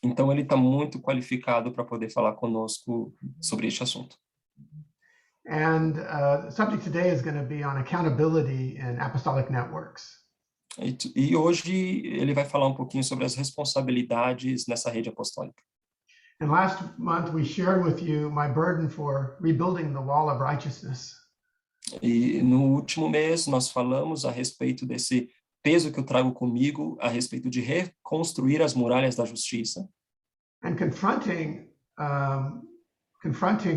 Speaker 1: Então ele está muito qualificado para poder falar conosco sobre este assunto.
Speaker 2: And the subject today is going to be on accountability in apostolic networks.
Speaker 1: E hoje ele vai falar um pouquinho sobre as responsabilidades nessa rede apostólica.
Speaker 2: And last month we shared with you my burden for rebuilding the wall of righteousness.
Speaker 1: E no último mês nós falamos a respeito desse peso que eu trago comigo a respeito de reconstruir as muralhas da justiça.
Speaker 2: And confronting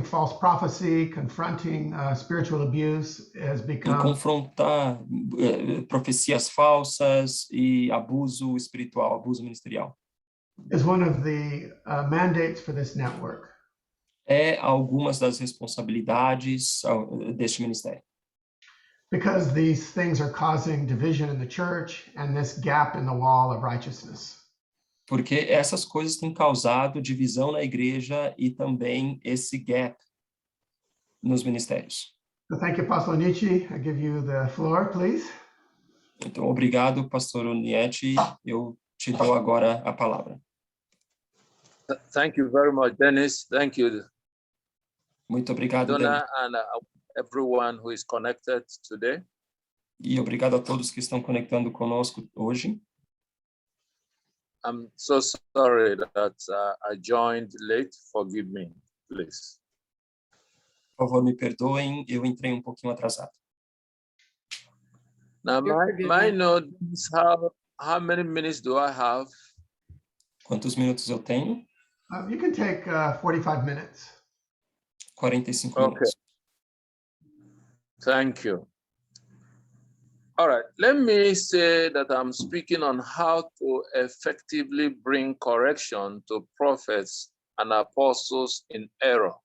Speaker 2: false prophecy, confronting spiritual abuse has
Speaker 1: E
Speaker 2: become
Speaker 1: confrontar profecias falsas e abuso espiritual, abuso ministerial.
Speaker 2: is one of the mandates for this network.
Speaker 1: É algumas das responsabilidades deste ministério.
Speaker 2: Because these things are causing division in the church and this gap in the wall of righteousness.
Speaker 1: Porque essas coisas têm causado divisão na igreja e também esse gap nos ministérios.
Speaker 2: So thank you, Apostle Nietzsche. I give you the floor, please.
Speaker 1: Então, obrigado, pastor Nietzsche. Eu te dou agora a palavra.
Speaker 8: Thank you very much, Dennis. Thank you,
Speaker 1: Muito obrigado,
Speaker 8: Donna, and everyone who is connected today.
Speaker 1: E obrigado a todos que estão conectando conosco hoje.
Speaker 8: I'm so sorry that I joined late. Forgive me, please.
Speaker 1: Por favor, me perdoem, eu entrei um pouquinho atrasado.
Speaker 8: Now, my note is how many minutes do I have?
Speaker 1: Quantos minutos eu tenho?
Speaker 2: You can take 45 minutes.
Speaker 1: 45
Speaker 8: Okay.
Speaker 1: minutos.
Speaker 8: Thank you. All right, let me say that I'm speaking on how to effectively bring correction to prophets and apostles in error.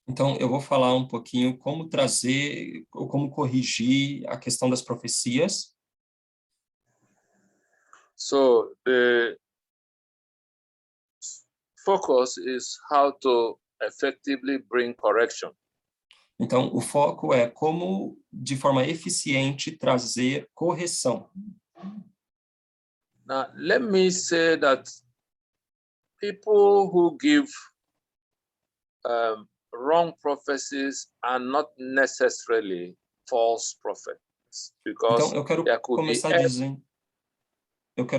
Speaker 1: Então, eu vou falar um pouquinho como trazer, ou como corrigir a questão das profecias.
Speaker 8: So the focus is how to effectively bring correction.
Speaker 1: Então, o foco é como, de forma eficiente, trazer correção.
Speaker 8: Now, let me say that people who give wrong prophecies are not necessarily false prophets, because
Speaker 1: Então, eu quero
Speaker 8: there could be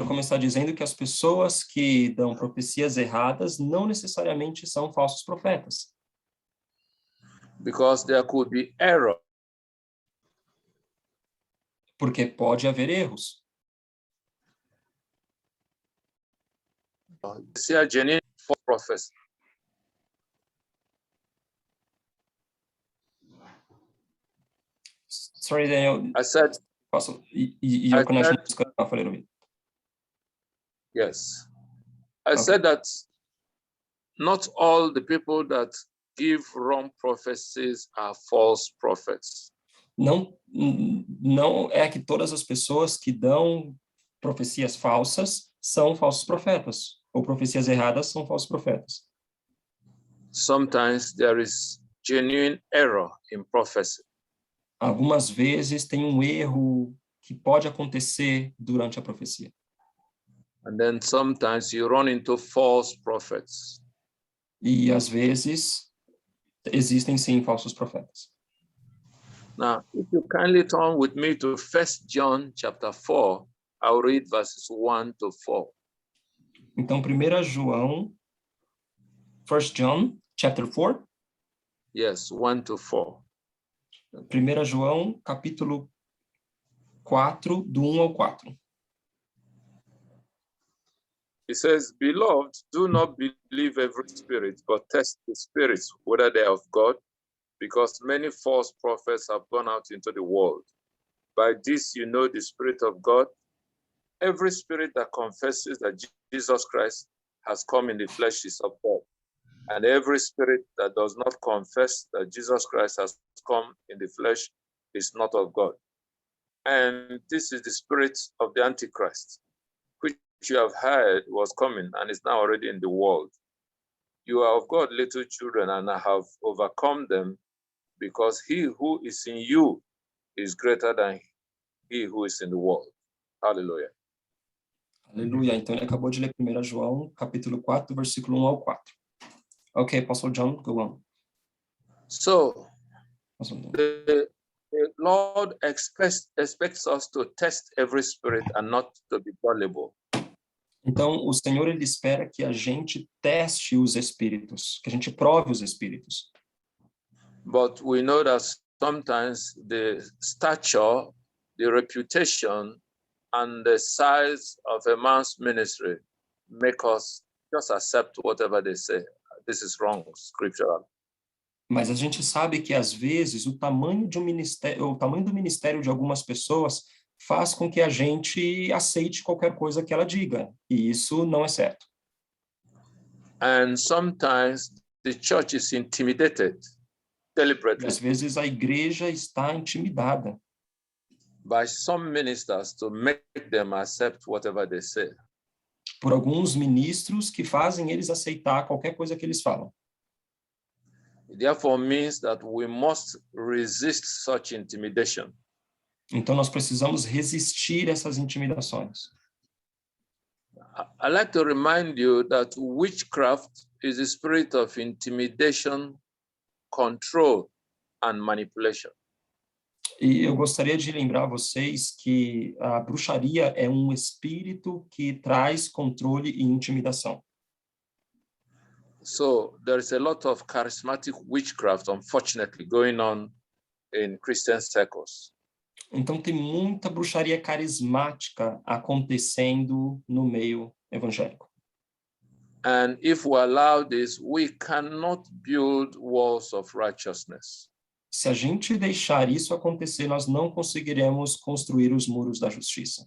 Speaker 1: começar dizendo que as pessoas que dão profecias erradas não necessariamente são falsos profetas.
Speaker 8: because there could be error.
Speaker 1: Porque pode haver erros.
Speaker 8: see a genuine false prophet.
Speaker 1: Sorry, Daniel.
Speaker 8: I said,
Speaker 1: Your connection is cut off a little bit.
Speaker 8: yes. I
Speaker 1: Okay.
Speaker 8: said that not all the people that give wrong prophecies are false prophets.
Speaker 1: Não é que todas as pessoas que dão profecias falsas são falsos profetas, ou profecias erradas são falsos profetas.
Speaker 8: Sometimes there is genuine error in prophecy.
Speaker 1: Algumas vezes tem um erro que pode acontecer durante a profecia.
Speaker 8: And then sometimes you run into false prophets.
Speaker 1: E às vezes existem sim falsos profetas.
Speaker 8: Now, if you kindly turn with me to 1 John chapter 4, I'll read verses 1 to 4.
Speaker 1: Então, 1 João, 1 John, chapter 4.
Speaker 8: Yes, 1 to 4.
Speaker 1: 1 João, capítulo 4, do 1 ao 4.
Speaker 8: It says, "Beloved, do not believe every spirit, but test the spirits, whether they are of God, because many false prophets have gone out into the world. By this you know the Spirit of God. Every spirit that confesses that Jesus Christ has come in the flesh is of God. And every spirit that does not confess that Jesus Christ has come in the flesh is not of God. And this is the spirit of the Antichrist, which you have heard was coming and is now already in the world. You are of God, little children, and have overcome them, because he who is in you is greater than he who is in the world." Hallelujah.
Speaker 1: Aleluia. Então, ele acabou de ler 1 João, capítulo 4, versículo 1 ao 4. Ok, Apostle John, go on.
Speaker 8: So,
Speaker 1: Apostle John.
Speaker 8: the Lord expects us to test every spirit and not to be gullible.
Speaker 1: Então, o Senhor, ele espera que a gente teste os espíritos, que a gente prove os espíritos.
Speaker 8: But we know that sometimes the stature, the reputation, and the size of a man's ministry make us just accept whatever they say. This is wrong, scriptural.
Speaker 1: Mas a gente sabe que, às vezes, o tamanho do ministério de algumas pessoas faz com que a gente aceite qualquer coisa que ela diga. E isso não é certo.
Speaker 8: And sometimes the church is intimidated
Speaker 1: E,
Speaker 8: deliberately
Speaker 1: às vezes, a igreja está intimidada
Speaker 8: by some ministers to make them accept whatever they say.
Speaker 1: por alguns ministros que fazem eles aceitar qualquer coisa que eles falam.
Speaker 8: It therefore means that we must resist such intimidation.
Speaker 1: Então, nós precisamos resistir essas intimidações.
Speaker 8: I'd like to remind you that witchcraft is a spirit of intimidation, control, and manipulation.
Speaker 1: E eu gostaria de lembrar vocês que a bruxaria é um espírito que traz controle e intimidação.
Speaker 8: So there is a lot of charismatic witchcraft, unfortunately, going on in Christian circles.
Speaker 1: Então, tem muita bruxaria carismática acontecendo no meio evangélico.
Speaker 8: And if we allow this, we cannot build walls of righteousness.
Speaker 1: Se a gente deixar isso acontecer, nós não conseguiremos construir os muros da justiça.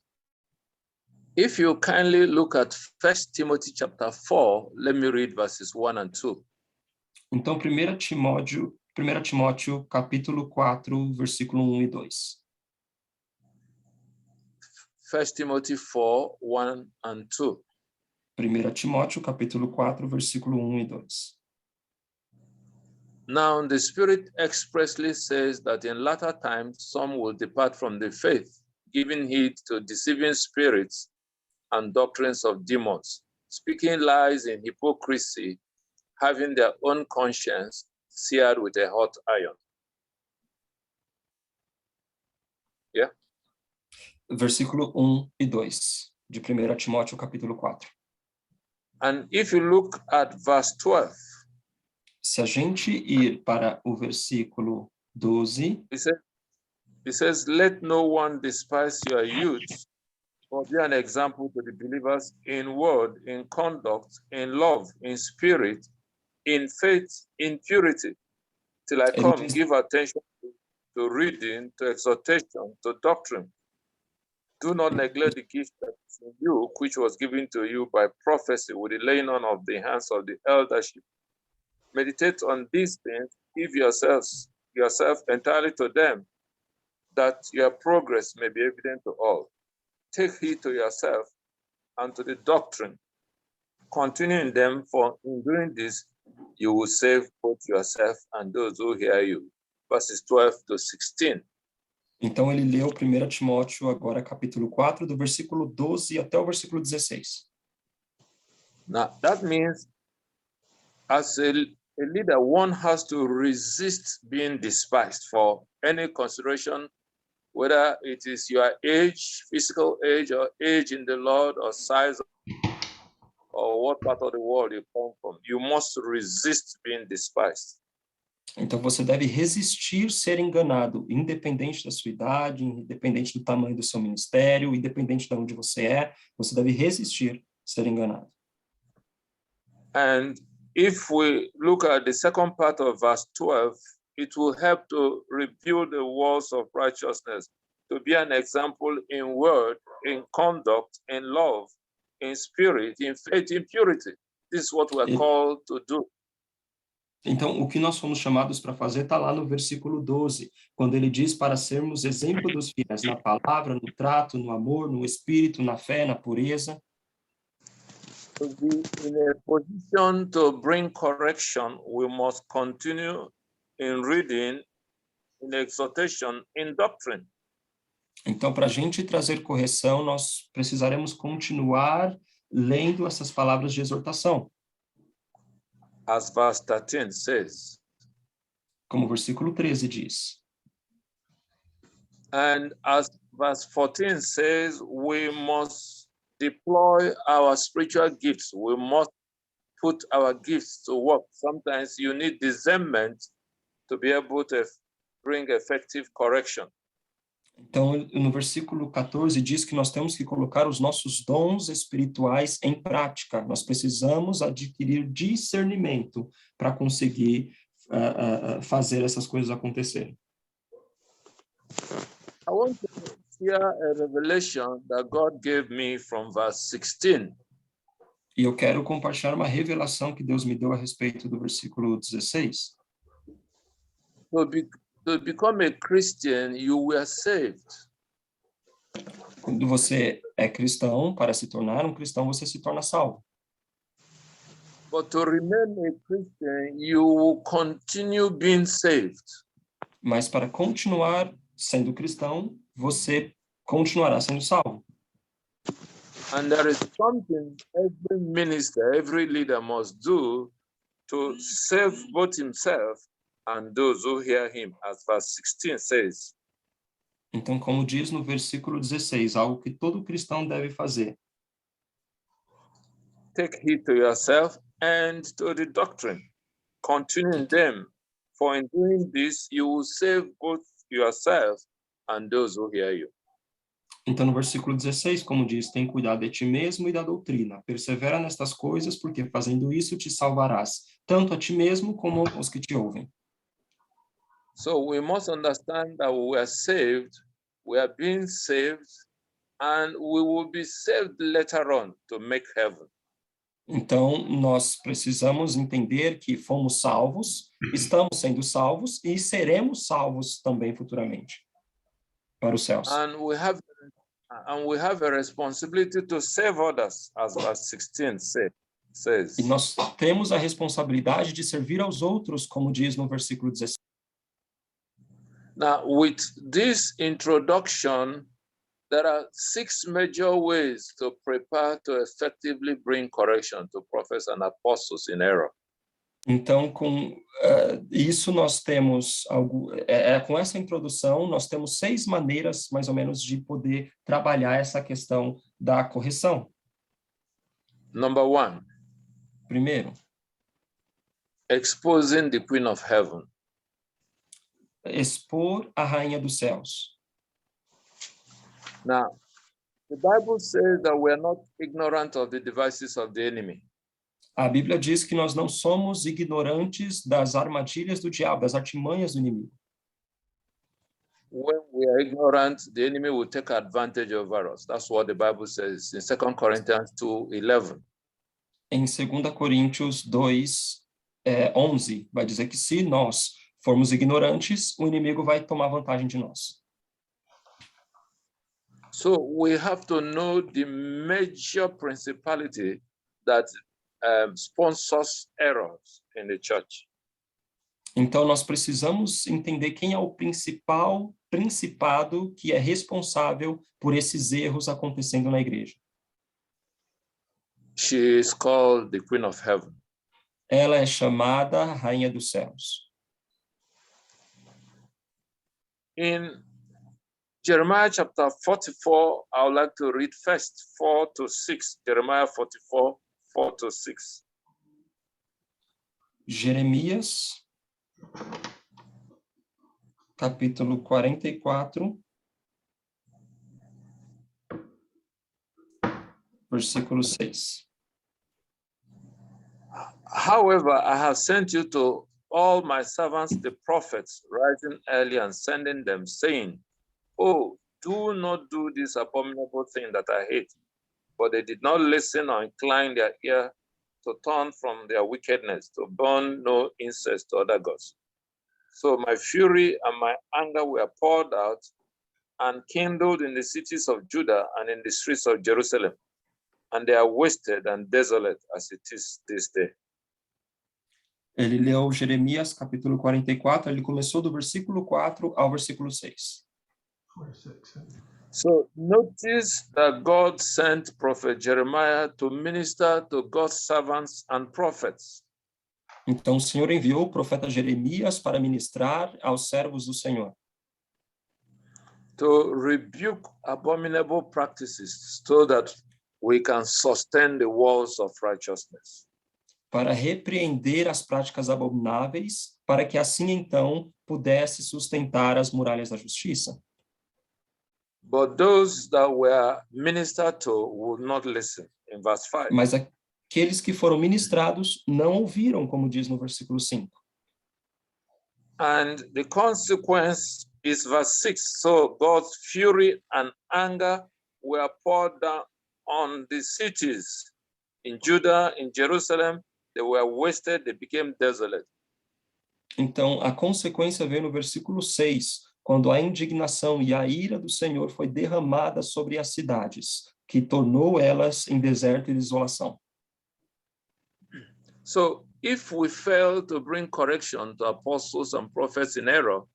Speaker 8: If you kindly look at 1 Timothy chapter 4, let me read verses 1 and 2.
Speaker 1: Então, 1 Timóteo, capítulo 4, versículo 1 e 2.
Speaker 8: 1 Timothy 4, 1 and 2.
Speaker 1: 1 Timóteo, capítulo 4, versículo 1 e 2.
Speaker 8: Now, the Spirit expressly says that in latter times some will depart from the faith, giving heed to deceiving spirits and doctrines of demons, speaking lies in hypocrisy, having their own conscience seared with a hot iron. Yeah?
Speaker 1: Versículo 1 e 2, de 1 Timóteo, capítulo 4.
Speaker 8: And if you look at verse 12,
Speaker 1: Se a gente ir para o versículo 12,
Speaker 8: it says, "Let no one despise your youth, or be an example to the believers in word, in conduct, in love, in spirit, in faith, in purity. Till I
Speaker 1: Ele
Speaker 8: come,
Speaker 1: diz,
Speaker 8: give attention to reading, to exhortation, to doctrine. Do not neglect the gift that is in you, which was given to you by prophecy with the laying on of the hands of the eldership. Meditate on these things, give yourself entirely to them, that your progress may be evident to all. Take heed to yourself and to the doctrine. Continue in them, for in doing this, you will save both yourself and those who hear you. Verses 12 to 16.
Speaker 1: então ele leu 1 Timóteo, agora capítulo 4, do versículo 12 até o versículo 16.
Speaker 8: Now, that means as a leader, one has to resist being despised for any consideration, whether it is your age, physical age, or age in the Lord, or size, or what part of the world you come from. You must resist being despised.
Speaker 1: Então você deve resistir ser enganado, independente da sua idade, independente do tamanho do seu ministério, independente de onde você é, você deve resistir ser enganado.
Speaker 8: And if we look at the second part of verse 12, it will help to rebuild the walls of righteousness, to be an example in word, in conduct, in love, in spirit, in faith, in purity. This is what we're called to do.
Speaker 1: Então, o que nós fomos chamados para fazer está lá no versículo 12, quando ele diz para sermos exemplo dos fiéis na palavra, no trato, no amor, no espírito, na fé, na pureza.
Speaker 8: To be in a position to bring correction, we must continue in reading, in exhortation, in doctrine.
Speaker 1: Então, para a gente trazer correção, nós precisaremos continuar lendo essas palavras de exortação.
Speaker 8: As verse 13 says.
Speaker 1: Como o versículo 13 diz.
Speaker 8: And as verse 14 says, we must deploy our spiritual gifts. We must put our gifts to work. Sometimes you need discernment to be able to bring effective correction.
Speaker 1: Então, no versículo 14 diz que nós temos que colocar os nossos dons espirituais em prática. Nós precisamos adquirir discernimento para conseguir fazer essas coisas acontecerem.
Speaker 8: I want to share a revelation that God gave me from verse 16.
Speaker 1: E eu quero compartilhar uma revelação que Deus me deu a respeito do versículo 16.
Speaker 8: To become a Christian, you were saved.
Speaker 1: Quando você é cristão, para se tornar um cristão, você se torna salvo.
Speaker 8: But to remain a Christian, you will continue being saved.
Speaker 1: Mas para continuar sendo cristão, você continuará sendo salvo.
Speaker 8: And there is something every minister, every leader must do to save both himself and those who hear him, as verse 16 says.
Speaker 1: Então, como diz no versículo 16, algo que todo cristão deve fazer.
Speaker 8: Take heed to yourself and to the doctrine. Continue in them, for in doing this you will save both yourself and those who hear you.
Speaker 1: Então, no versículo 16, como diz, tem cuidado de ti mesmo e da doutrina. Persevera nestas coisas, porque fazendo isso te salvarás, tanto a ti mesmo como os que te ouvem.
Speaker 8: So we must understand that we are saved, we are being saved, and we will be saved later on to make heaven.
Speaker 1: Então, nós precisamos entender que fomos salvos, estamos sendo salvos e seremos salvos também futuramente para os céus.
Speaker 8: And we have a responsibility to save others, as verse 16 says.
Speaker 1: E nós temos a responsabilidade de servir aos outros, como diz no versículo 16.
Speaker 8: Now, with this introduction, there are 6 major ways to prepare to effectively bring correction to prophets and apostles in error.
Speaker 1: Então, com isso nós temos com essa introdução, nós temos 6 maneiras, mais ou menos, de poder trabalhar essa questão da correção.
Speaker 8: Number 1.
Speaker 1: Primeiro,
Speaker 8: exposing the Queen of Heaven.
Speaker 1: Expor a Rainha dos Céus.
Speaker 8: Now, The Bible says that we are not ignorant of the devices of the enemy.
Speaker 1: A Bíblia diz que nós não somos ignorantes das armadilhas do diabo, das artimanhas do inimigo.
Speaker 8: When we are ignorant, the enemy will take advantage over us. That's what the Bible says in 2 Corinthians 2:11.
Speaker 1: Em 2 Coríntios 2:11, vai dizer que se nós formos ignorantes, o inimigo vai tomar vantagem de nós.
Speaker 8: So we have to know the major principality that sponsors errors in the church.
Speaker 1: Então, nós precisamos entender quem é o principado que é responsável por esses erros acontecendo na igreja.
Speaker 8: She is called the Queen of Heaven.
Speaker 1: Ela é chamada Rainha dos Céus.
Speaker 8: In Jeremiah chapter 44, I would like to read first 4-6. Jeremiah 44, 4-6.
Speaker 1: Jeremias, capítulo 44, versículo 6.
Speaker 8: However, I have sent you to all my servants, the prophets, rising early and sending them, saying, oh, do not do this abominable thing that I hate. But they did not listen or incline their ear to turn from their wickedness, to burn no incense to other gods. So my fury and my anger were poured out and kindled in the cities of Judah and in the streets of Jerusalem, and they are wasted and desolate as it is this day.
Speaker 1: Ele leu Jeremias, capítulo 44, ele começou do versículo 4 ao versículo 6.
Speaker 8: So notice that God sent Prophet Jeremiah to minister to God's servants and prophets.
Speaker 1: Então o Senhor enviou o profeta Jeremias para ministrar aos servos do Senhor,
Speaker 8: to rebuke abominable practices so that we can sustain the walls of righteousness.
Speaker 1: para repreender as práticas abomináveis, para que assim então pudesse sustentar as muralhas da justiça.
Speaker 8: But those that were ministered to would not listen, in verse 5.
Speaker 1: Mas aqueles que foram ministrados não ouviram, como diz no versículo 5.
Speaker 8: And the consequence is verse 6. So God's fury and anger were poured down on the cities in Judah, in Jerusalem. They were wasted, they became desolate.
Speaker 1: Então, a consequência veio no versículo 6, quando a indignação e a ira do Senhor foi derramada sobre as cidades, que tornou elas em deserto e desolação.
Speaker 8: So if we fail to bring correction to apostles and prophets in error,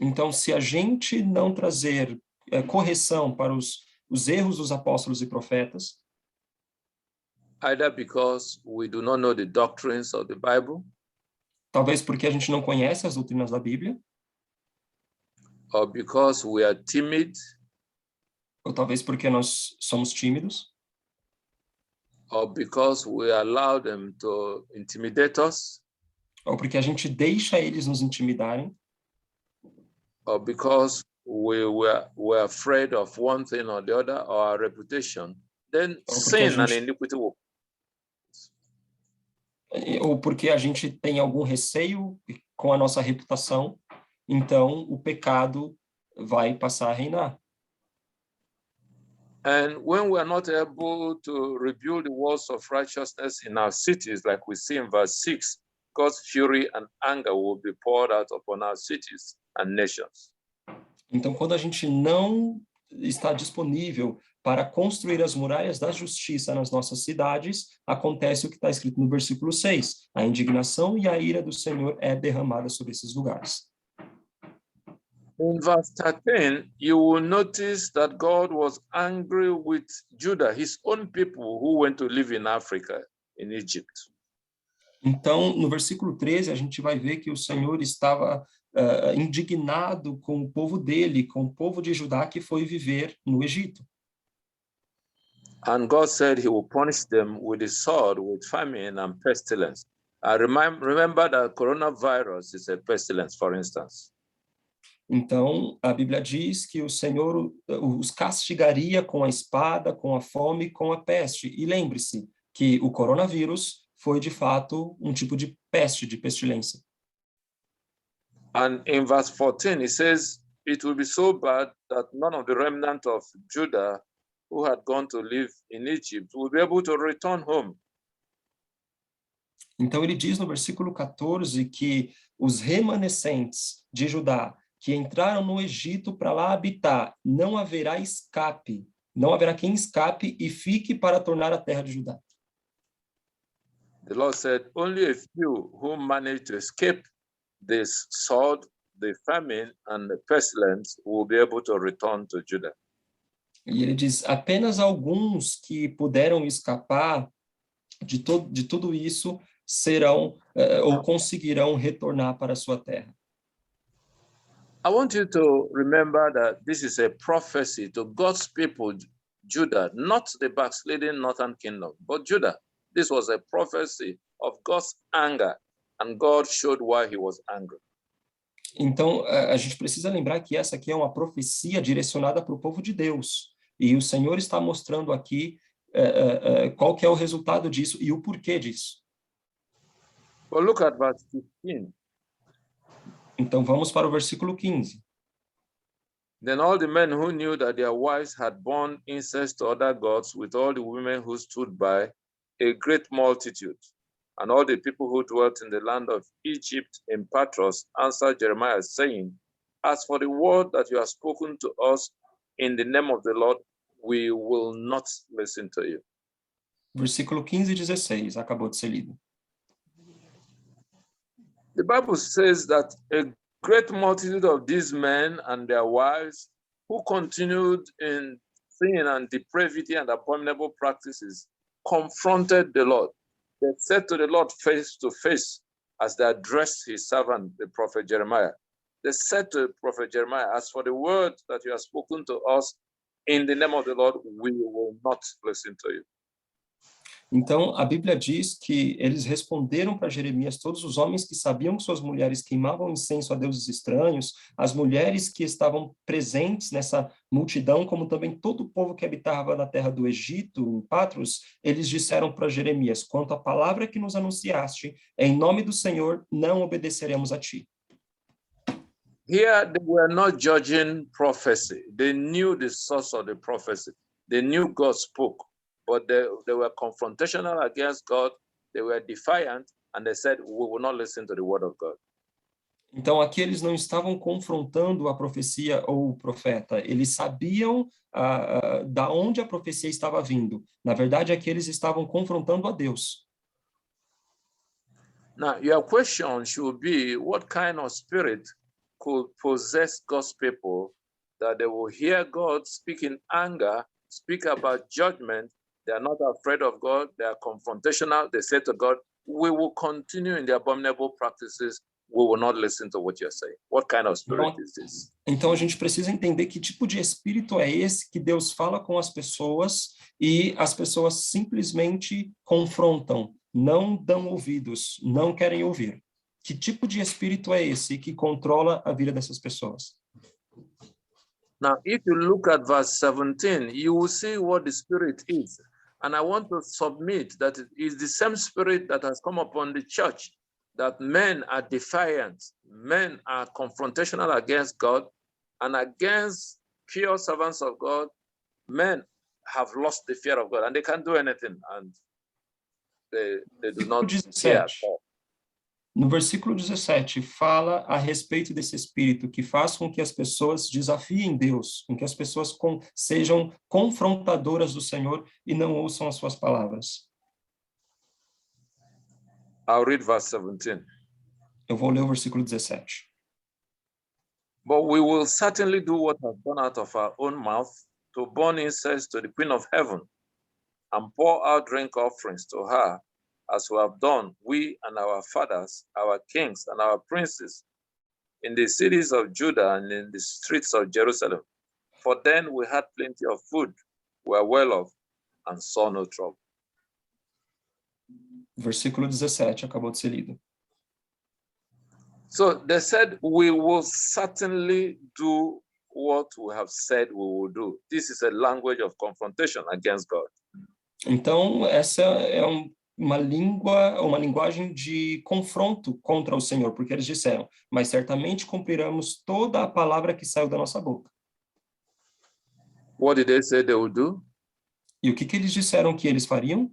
Speaker 1: Então, se a gente não trazer correção para os erros dos apóstolos e profetas,
Speaker 8: either because we do not know the doctrines of the Bible,
Speaker 1: talvez porque a gente não conhece as doutrinas da Bíblia,
Speaker 8: or because we are timid,
Speaker 1: ou talvez porque nós somos tímidos,
Speaker 8: or because we allow them to intimidate us,
Speaker 1: ou porque a gente deixa eles nos intimidarem,
Speaker 8: or because we're afraid of one thing or the other, or our reputation, then sin and iniquity will.
Speaker 1: Ou porque a gente tem algum receio com a nossa reputação, então o pecado vai passar a reinar.
Speaker 8: And when we are not able to rebuild the walls of righteousness in our cities, like we see in verse 6, God's fury and anger will be poured out upon our cities and nations.
Speaker 1: Então, quando a gente não está disponível para construir as muralhas da justiça nas nossas cidades, acontece o que está escrito no versículo 6. A indignação e a ira do Senhor é derramada sobre esses lugares.
Speaker 8: In verse 13, you will notice that God was angry with Judah, his own people who went to live in Africa, in Egypt.
Speaker 1: Então, no versículo 13, a gente vai ver que o Senhor estava indignado com o povo dele, com o povo de Judá que foi viver no Egito.
Speaker 8: And God said he will punish them with the sword, with famine and pestilence. I remember that coronavirus is a pestilence, for instance.
Speaker 1: Então, a Bíblia diz que o Senhor os castigaria com a espada, com a fome, com a peste. E lembre-se que o coronavírus foi, de fato, um tipo de peste, de pestilência.
Speaker 8: And in verse 14, it says, it will be so bad that none of the remnant of Judah who had gone to live in Egypt will be able to return home.
Speaker 1: Então, ele diz no versículo 14 que os remanescentes de Judá que entraram no Egito para lá habitar, não haverá escape, não haverá quem escape e fique para tornar a terra de Judá.
Speaker 8: The Lord said, only a few who managed to escape this sword, the famine, and the pestilence will be able to return to Judah.
Speaker 1: E ele diz, apenas alguns que puderam escapar de tudo isso serão ou conseguirão retornar para a sua terra.
Speaker 8: I want you to remember that this is a prophecy to God's people, Judah, not the backsliding northern kingdom, but Judah. This was a prophecy of God's anger, and God showed why he was angry.
Speaker 1: Então, a gente precisa lembrar que essa aqui é uma profecia direcionada para o povo de Deus. E o Senhor está mostrando aqui qual que é o resultado disso e o porquê disso.
Speaker 8: But look at verse 15.
Speaker 1: Então, vamos para o versículo 15.
Speaker 8: Then all the men who knew that their wives had borne incest to other gods with all the women who stood by, a great multitude, and all the people who dwelt in the land of Egypt in Patros answered Jeremiah, saying, as for the word that you have spoken to us in the name of the Lord, we will not listen to you.
Speaker 1: Versículo 15 e 16, acabou de ser lido.
Speaker 8: The Bible says that a great multitude of these men and their wives who continued in sin and depravity and abominable practices confronted the Lord. They said to the Lord face to face as they addressed his servant, the prophet Jeremiah. They said to the prophet Jeremiah, as for the word that you have spoken to us in the name of the Lord, we will not listen to you.
Speaker 1: Então, a Bíblia diz que eles responderam para Jeremias, todos os homens que sabiam que suas mulheres queimavam incenso a deuses estranhos, as mulheres que estavam presentes nessa multidão, como também todo o povo que habitava na terra do Egito, em Patros, eles disseram para Jeremias, quanto à palavra que nos anunciaste, em nome do Senhor, não obedeceremos a ti.
Speaker 8: Here, they were not judging prophecy. They knew the source of the prophecy. They knew God spoke. But they were confrontational against God, they were defiant, and they said, we will not listen to the word of God.
Speaker 1: Então, aqui eles não estavam confrontando a profecia ou o profeta, eles sabiam da onde a profecia estava vindo. Na verdade, aqui eles estavam confrontando a Deus.
Speaker 8: Now, your question should be, what kind of spirit could possess God's people that they will hear God speak in anger, speak about judgment? They are not afraid of God. They are confrontational. They say to God, we will continue in the abominable practices. We will not listen to what you're saying. What kind of spirit is this?
Speaker 1: Então, a gente precisa entender que tipo de espírito é esse que Deus fala com as pessoas e as pessoas simplesmente confrontam, não dão ouvidos, não querem ouvir. Que tipo de espírito é esse que controla a vida dessas pessoas?
Speaker 8: Now, if you look at verse 17, you will see what the spirit is. And I want to submit that it is the same spirit that has come upon the church, that men are defiant, men are confrontational against God, and against pure servants of God, men have lost the fear of God, and they can't do anything, and they do not care.
Speaker 1: No versículo 17, fala a respeito desse espírito que faz com que as pessoas desafiem Deus, com que as pessoas sejam confrontadoras do Senhor e não ouçam as suas palavras.
Speaker 8: I'll read verse 17.
Speaker 1: Eu vou ler o versículo 17.
Speaker 8: But we will certainly do what has gone out of our own mouth, to burn incense to the Queen of Heaven, and pour out drink offerings to her, as we have done, we and our fathers, our kings and our princes, in the cities of Judah and in the streets of Jerusalem. For then we had plenty of food, were well off, and saw no trouble.
Speaker 1: Versículo 17, acabou de ser lido.
Speaker 8: So they said, we will certainly do what we have said we will do. This is a language of confrontation against God.
Speaker 1: Então, essa é uma linguagem de confronto contra o Senhor, porque eles disseram, mas certamente cumpriremos toda a palavra que saiu da nossa boca.
Speaker 8: What did they say they would do?
Speaker 1: E o que eles disseram que eles fariam?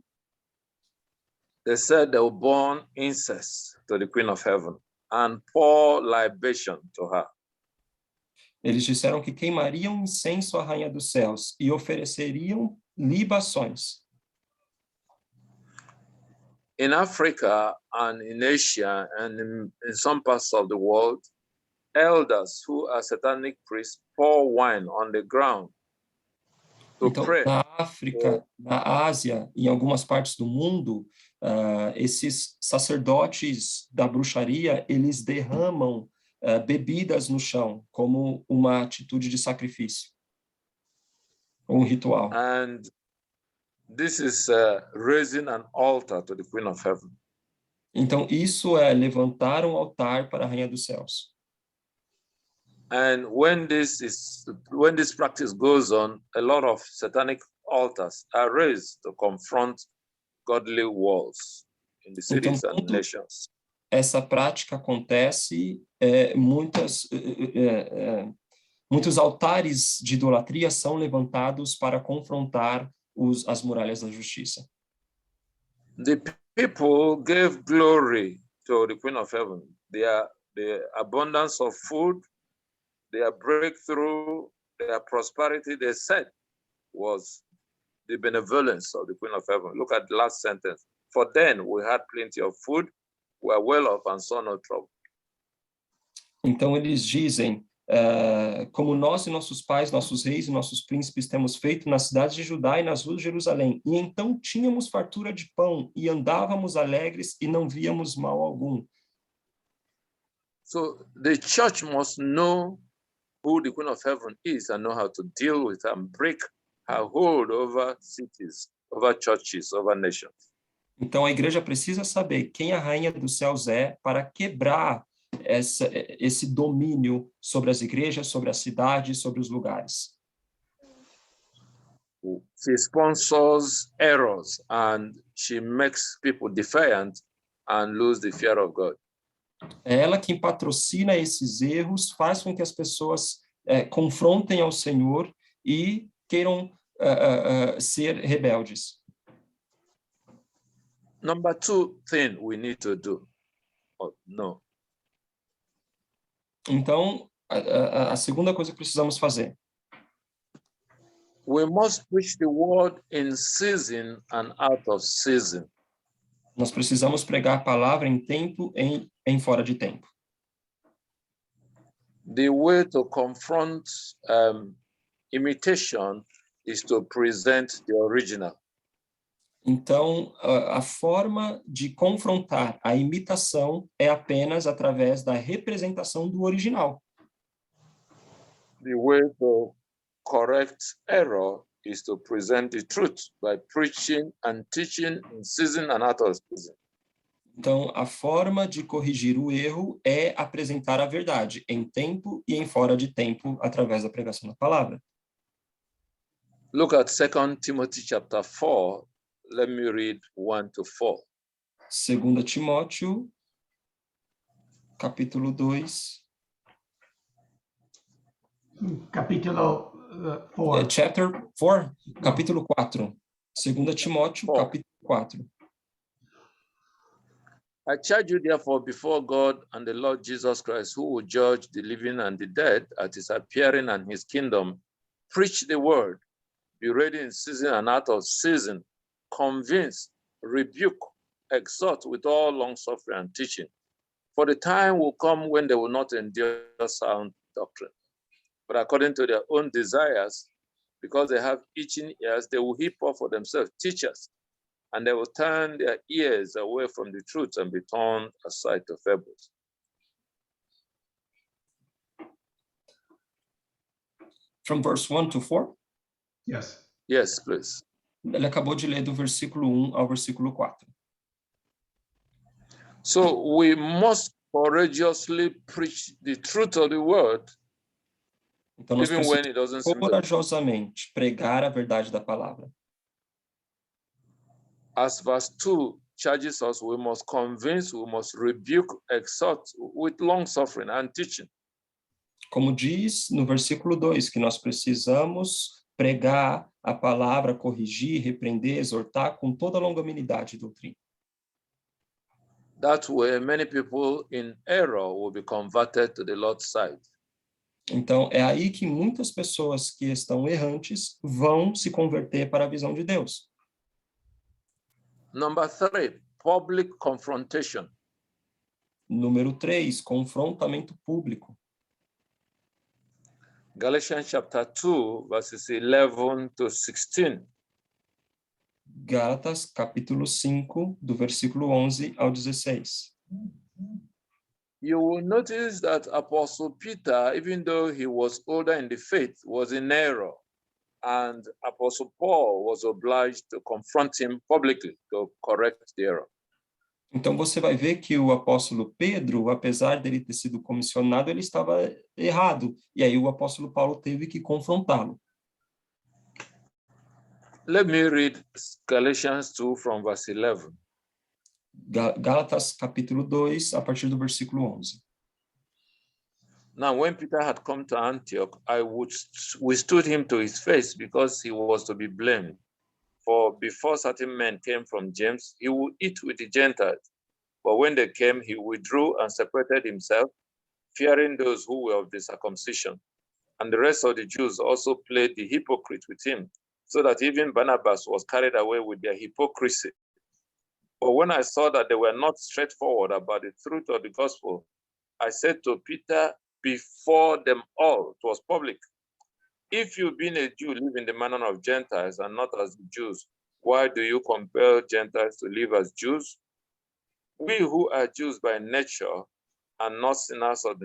Speaker 8: They said they would burn incense to the Queen of Heaven and pour libation to her.
Speaker 1: Eles disseram que queimariam incenso à Rainha dos Céus e ofereceriam libações.
Speaker 8: In Africa and in Asia and in some parts of the world, elders who are satanic priests pour wine on the ground to
Speaker 1: Então,
Speaker 8: pray.
Speaker 1: na África, na Ásia e em algumas partes do mundo, esses sacerdotes da bruxaria, eles derramam bebidas no chão como uma atitude de sacrifício, um ritual.
Speaker 8: And this is raising an altar to the Queen of Heaven.
Speaker 1: Então, isso é levantar um altar para a Rainha dos Céus.
Speaker 8: And when this practice goes on, a lot of satanic altars are raised to confront godly walls in the cities and nations.
Speaker 1: Essa prática acontece, muitos altares de idolatria são levantados para confrontar as muralhas da justiça.
Speaker 8: The people gave glory to the Queen of Heaven. The abundance of food, their breakthrough, their prosperity, they said, was the benevolence of the Queen of Heaven. Look at the last sentence. For then we had plenty of food, we are well off and saw no trouble.
Speaker 1: Então eles dizem, como nós e nossos pais, nossos reis e nossos príncipes temos feito nas cidades de Judá e nas ruas de Jerusalém, e então tínhamos fartura de pão e andávamos alegres e não víamos mal algum.
Speaker 8: So the church must know who the Queen of Heaven is and know how to deal with her and break her hold over cities, over churches, over nations.
Speaker 1: Então a igreja precisa saber quem a Rainha dos Céus é para quebrar esse domínio sobre as igrejas, sobre as cidades, sobre os lugares.
Speaker 8: She sponsors errors and she makes people defiant and lose the fear of God.
Speaker 1: É ela quem patrocina esses erros, faz com que as pessoas confrontem ao Senhor e queiram ser rebeldes.
Speaker 8: Number two thing we need to do. No.
Speaker 1: Então, a segunda coisa que precisamos fazer.
Speaker 8: We must preach the word in season and out of season.
Speaker 1: Nós precisamos pregar a palavra em tempo e em fora de tempo.
Speaker 8: The way to confront imitation is to present the original.
Speaker 1: Então, a forma de confrontar a imitação é apenas através da representação do original.
Speaker 8: The way to correct error is to present the truth by preaching and teaching in season and out of season.
Speaker 1: Então, a forma de corrigir o erro é apresentar a verdade em tempo e em fora de tempo através da pregação da palavra.
Speaker 8: Look at 2 Timothy chapter 4. Let me read 1 to 4.
Speaker 1: 2 Timóteo, capítulo 2.
Speaker 2: Capítulo 4.
Speaker 1: Chapter 4, capítulo 4. 2 Timóteo,
Speaker 8: 4.
Speaker 1: capítulo 4.
Speaker 8: I charge you therefore before God and the Lord Jesus Christ, who will judge the living and the dead at his appearing and his kingdom, preach the word, be ready in season and out of season, convince, rebuke, exhort with all long suffering and teaching. For the time will come when they will not endure sound doctrine, but according to their own desires, because they have itching ears, they will heap up for themselves teachers, and they will turn their ears away from the truth and be turned aside to fables.
Speaker 1: From verse 1 to 4?
Speaker 2: Yes.
Speaker 8: Yes, please.
Speaker 1: Ele acabou de ler do versículo 1 ao versículo 4.
Speaker 8: So we must courageously preach the truth of the word,
Speaker 1: Então, nós
Speaker 8: even when
Speaker 1: precisamos
Speaker 8: it doesn't seem to.
Speaker 1: corajosamente pregar a verdade da palavra.
Speaker 8: As verse 2 charges us, we must convince, we must rebuke, exhort with long suffering and teaching.
Speaker 1: Como diz no versículo 2, que nós precisamos pregar a palavra, corrigir, repreender, exortar com toda a longanimidade e doutrina.
Speaker 8: That way, many people in error will be converted to the Lord's side.
Speaker 1: Então, é aí que muitas pessoas que estão errantes vão se converter para a visão de Deus.
Speaker 8: Number 3, public confrontation.
Speaker 1: Número 3, confrontamento público.
Speaker 8: Galatians chapter 2, verses 11 to 16.
Speaker 1: Gálatas, capítulo 5, do versículo 11 ao 16.
Speaker 8: You will notice that Apostle Peter, even though he was older in the faith, was in error. And Apostle Paul was obliged to confront him publicly to correct the error.
Speaker 1: Então você vai ver que o apóstolo Pedro, apesar dele ter sido comissionado, ele estava errado. E aí o apóstolo Paulo teve que confrontá-lo.
Speaker 8: Let me read Galatians 2 from verse 11.
Speaker 1: Gálatas, capítulo 2, a partir do versículo 11.
Speaker 8: Now, when Peter had come to Antioch, I withstood him to his face because he was to be blamed. For before certain men came from James, he would eat with the Gentiles. But when they came, he withdrew and separated himself, fearing those who were of the circumcision. And the rest of the Jews also played the hypocrite with him, so that even Barnabas was carried away with their hypocrisy. But when I saw that they were not straightforward about the truth of the gospel, I said to Peter before them all, it was public, if you being a Jew live in the manner of Gentiles and not as the Jews, why do you compel Gentiles to live as Jews? We who are Jews by nature are not sinners of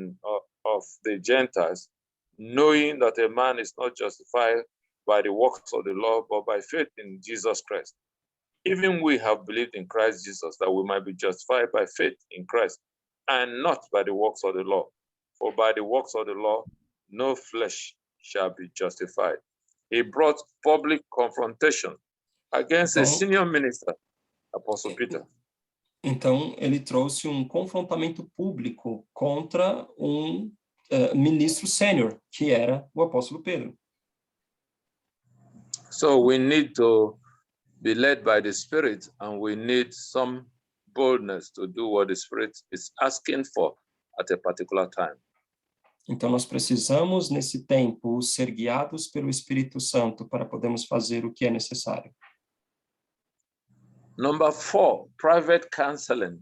Speaker 8: the Gentiles, knowing that a man is not justified by the works of the law, but by faith in Jesus Christ. Even we have believed in Christ Jesus, that we might be justified by faith in Christ, and not by the works of the law. For by the works of the law, no flesh shall be justified. He brought public confrontation against a senior minister, Apostle Peter.
Speaker 1: Então, ele trouxe confrontamento público contra ministro sênior, que era o apóstolo Pedro.
Speaker 8: So we need to be led by the Spirit, and we need some boldness to do what the Spirit is asking for at a particular time.
Speaker 1: Então, nós precisamos, nesse tempo, ser guiados pelo Espírito Santo para podermos fazer o que é necessário.
Speaker 8: Number 4, private counseling.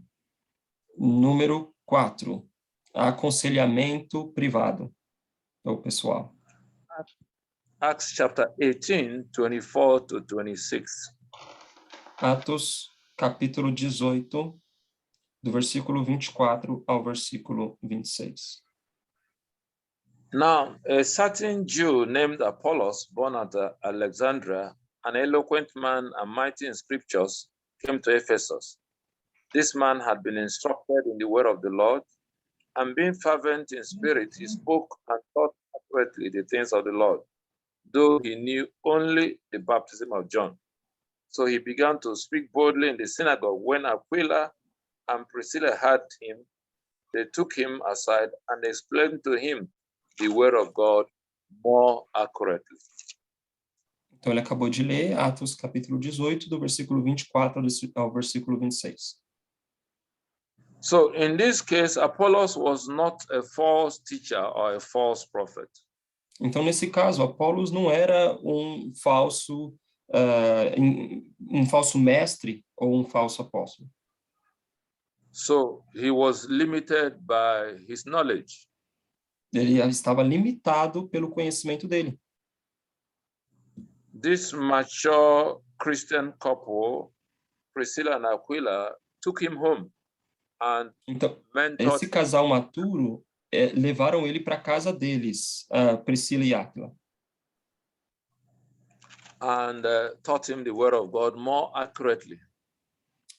Speaker 1: Número 4, aconselhamento privado ou pessoal.
Speaker 8: Acts chapter 18, 24 to 26.
Speaker 1: Atos, capítulo 18, do versículo 24 ao versículo 26.
Speaker 8: Now, a certain Jew named Apollos, born at Alexandria, an eloquent man and mighty in scriptures, came to Ephesus. This man had been instructed in the word of the Lord, and being fervent in spirit, he spoke and taught accurately the things of the Lord, though he knew only the baptism of John. So he began to speak boldly in the synagogue. When Aquila and Priscilla heard him, they took him aside and explained to him the word of God more accurately.
Speaker 1: Então, ele acabou de ler Atos, capítulo 18, do versículo 24 ao versículo 26.
Speaker 8: So, in this case, Apollos was not a false teacher or a false prophet.
Speaker 1: Então, nesse caso, Apolos não era um falso mestre ou um falso apóstolo.
Speaker 8: So, he was limited by his knowledge.
Speaker 1: Ele estava limitado pelo conhecimento dele.
Speaker 8: This mature Christian couple, Priscilla and Aquila, took him home and
Speaker 1: Então,
Speaker 8: mentored
Speaker 1: esse casal maturo levaram ele para a casa deles, Priscila e Áquila.
Speaker 8: and taught him the word of God more accurately.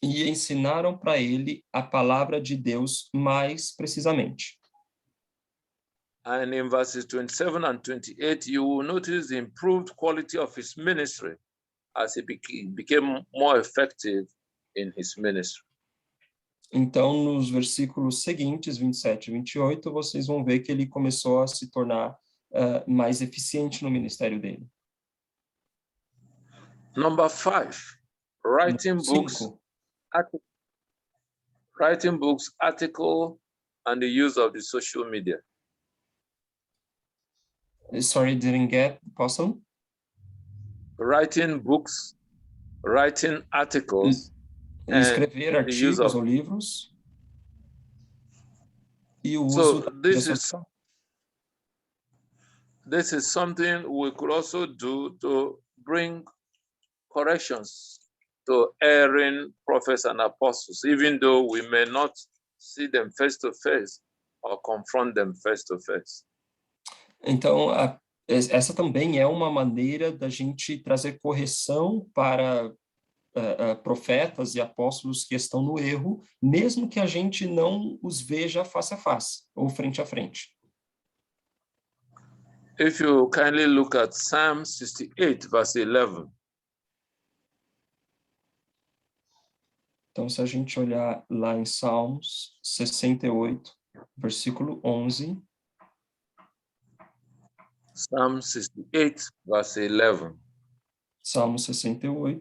Speaker 1: e ensinaram para ele a palavra de Deus mais precisamente.
Speaker 8: And in verses 27 and 28, you will notice the improved quality of his ministry as he became more effective in his ministry.
Speaker 1: Então, nos versículos seguintes, 27 e 28, vocês vão ver que ele começou a se tornar mais eficiente no ministério dele.
Speaker 8: Number 5, writing books,
Speaker 1: 5,
Speaker 8: article, and the use of the social media.
Speaker 1: sorry, didn't get, possam?
Speaker 8: Writing books, writing articles,
Speaker 1: Escrever
Speaker 8: and the use
Speaker 1: artigos
Speaker 8: of.
Speaker 1: ou livros e o uso
Speaker 8: So
Speaker 1: da
Speaker 8: this
Speaker 1: mídia
Speaker 8: is
Speaker 1: social.
Speaker 8: this is something we could also do to bring corrections to erring prophets and apostles, even though we may not see them face to face or confront them face to face.
Speaker 1: Então, essa também é uma maneira da gente trazer correção para profetas e apóstolos que estão no erro, mesmo que a gente não os veja face a face ou frente a frente.
Speaker 8: If you kindly look at Psalm 68, verse 11.
Speaker 1: Então, se a gente olhar lá em Salmos 68, versículo 11.
Speaker 8: Psalm 68, verse 11.
Speaker 1: Salmo 68,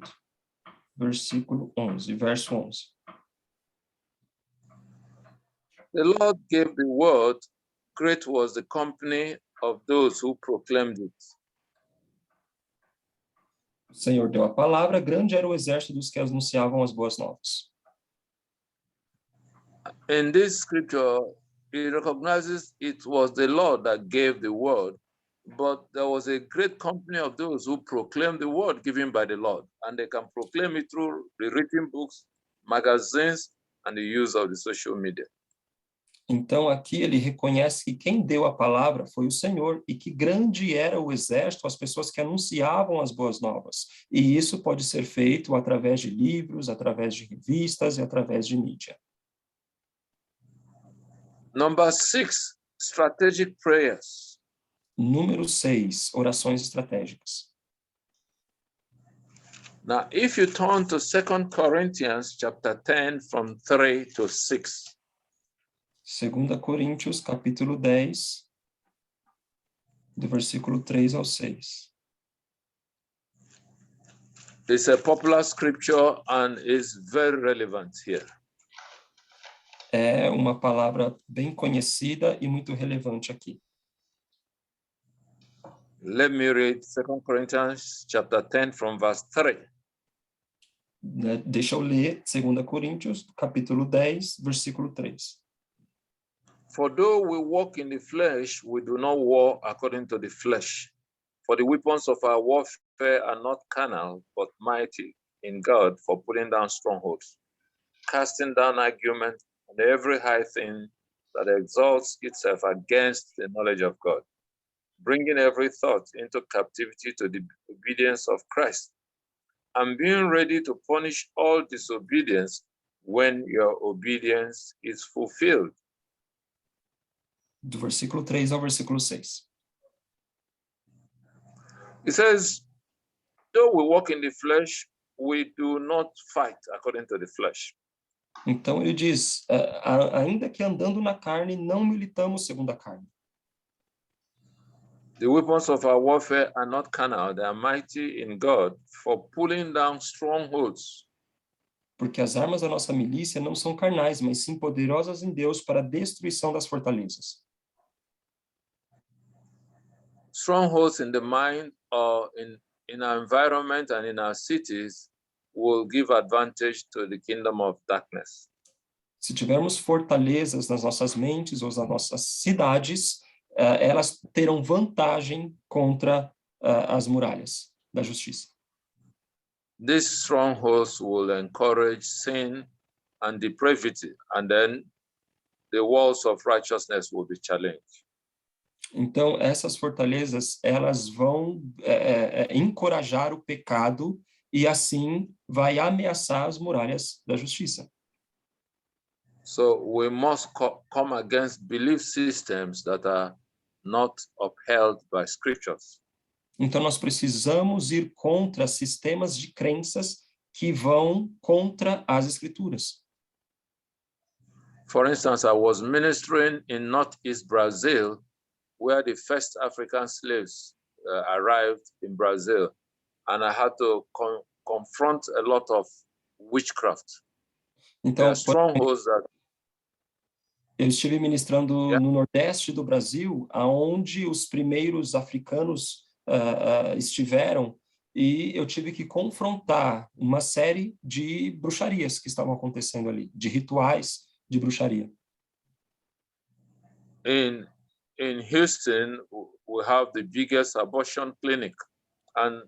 Speaker 1: versículo 11, verso 11.
Speaker 8: The Lord gave the word, great was the company of those who proclaimed it.
Speaker 1: O Senhor deu a palavra, grande era o exército dos que anunciavam as boas novas.
Speaker 8: In this scripture, it recognizes it was the Lord that gave the word, but there was a great company of those who proclaimed the word given by the Lord, and they can proclaim it through the written books, magazines, and the use of the social media.
Speaker 1: Então, aqui ele reconhece que quem deu a palavra foi o Senhor e que grande era o exército, as pessoas que anunciavam as boas novas. E isso pode ser feito através de livros, através de revistas e através de mídia.
Speaker 8: Number 6, strategic prayers.
Speaker 1: Número 6, orações estratégicas.
Speaker 8: Now, if you turn to 2 Corinthians chapter 10 from 3 to 6.
Speaker 1: 2 Coríntios, capítulo 10, do versículo 3 ao 6.
Speaker 8: It's a popular scripture and is very relevant here.
Speaker 1: É uma palavra bem conhecida e muito relevante aqui.
Speaker 8: Let me read 2 Corinthians chapter 10 from verse 3.
Speaker 1: Deixa eu ler 2 Coríntios, capítulo 10, versículo 3.
Speaker 8: For though we walk in the flesh, we do not war according to the flesh. For the weapons of our warfare are not carnal, but mighty in God for pulling down strongholds, casting down argument and every high thing that exalts itself against the knowledge of God, bringing every thought into captivity to the obedience of Christ, and being ready to punish all disobedience when your obedience is fulfilled.
Speaker 1: Do versículo 3 ao versículo 6.
Speaker 8: It says, though we walk in the flesh, we do not fight according to the flesh.
Speaker 1: Então ele diz, ainda que andando na carne, não militamos segundo a carne.
Speaker 8: The weapons of our warfare are not carnal, they are mighty in God for pulling down strongholds.
Speaker 1: Porque as armas da nossa milícia não são carnais, mas sim poderosas em Deus para a destruição das fortalezas.
Speaker 8: Strongholds in the mind or in our environment and in our cities will give advantage to the kingdom of darkness.
Speaker 1: Se tivermos fortalezas nas nossas mentes ou nas nossas cidades, elas terão vantagem contra as muralhas da justiça.
Speaker 8: These strongholds will encourage sin and depravity, and then the walls of righteousness will be challenged.
Speaker 1: Então, essas fortalezas, elas vão encorajar o pecado e assim vai ameaçar as muralhas da justiça.
Speaker 8: So we must come against belief systems that are not upheld by scriptures.
Speaker 1: Então nós precisamos ir contra sistemas de crenças que vão contra as escrituras.
Speaker 8: For instance, I was ministering in Northeast Brazil, where the first African slaves arrived in Brazil, and I had to confront a lot of witchcraft. There
Speaker 1: Então,
Speaker 8: are strongholds that
Speaker 1: eu estive ministrando
Speaker 8: Yeah.
Speaker 1: no Nordeste do Brasil, aonde os primeiros africanos estiveram, e eu tive que confrontar uma série de bruxarias que estavam acontecendo ali, de rituais de bruxaria.
Speaker 8: in Houston, we have the biggest abortion clinic, and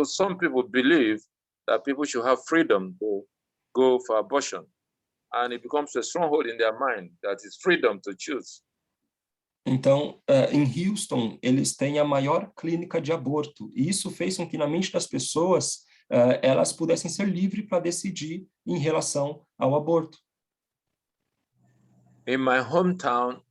Speaker 8: some people believe that people should have freedom to go for abortion, and it becomes a stronghold in their mind that is freedom to choose.
Speaker 1: Então, em Houston, eles têm a maior clínica de aborto, e isso fez com que na mente das pessoas elas pudessem ser livres para decidir em relação ao aborto.
Speaker 8: In my hometown,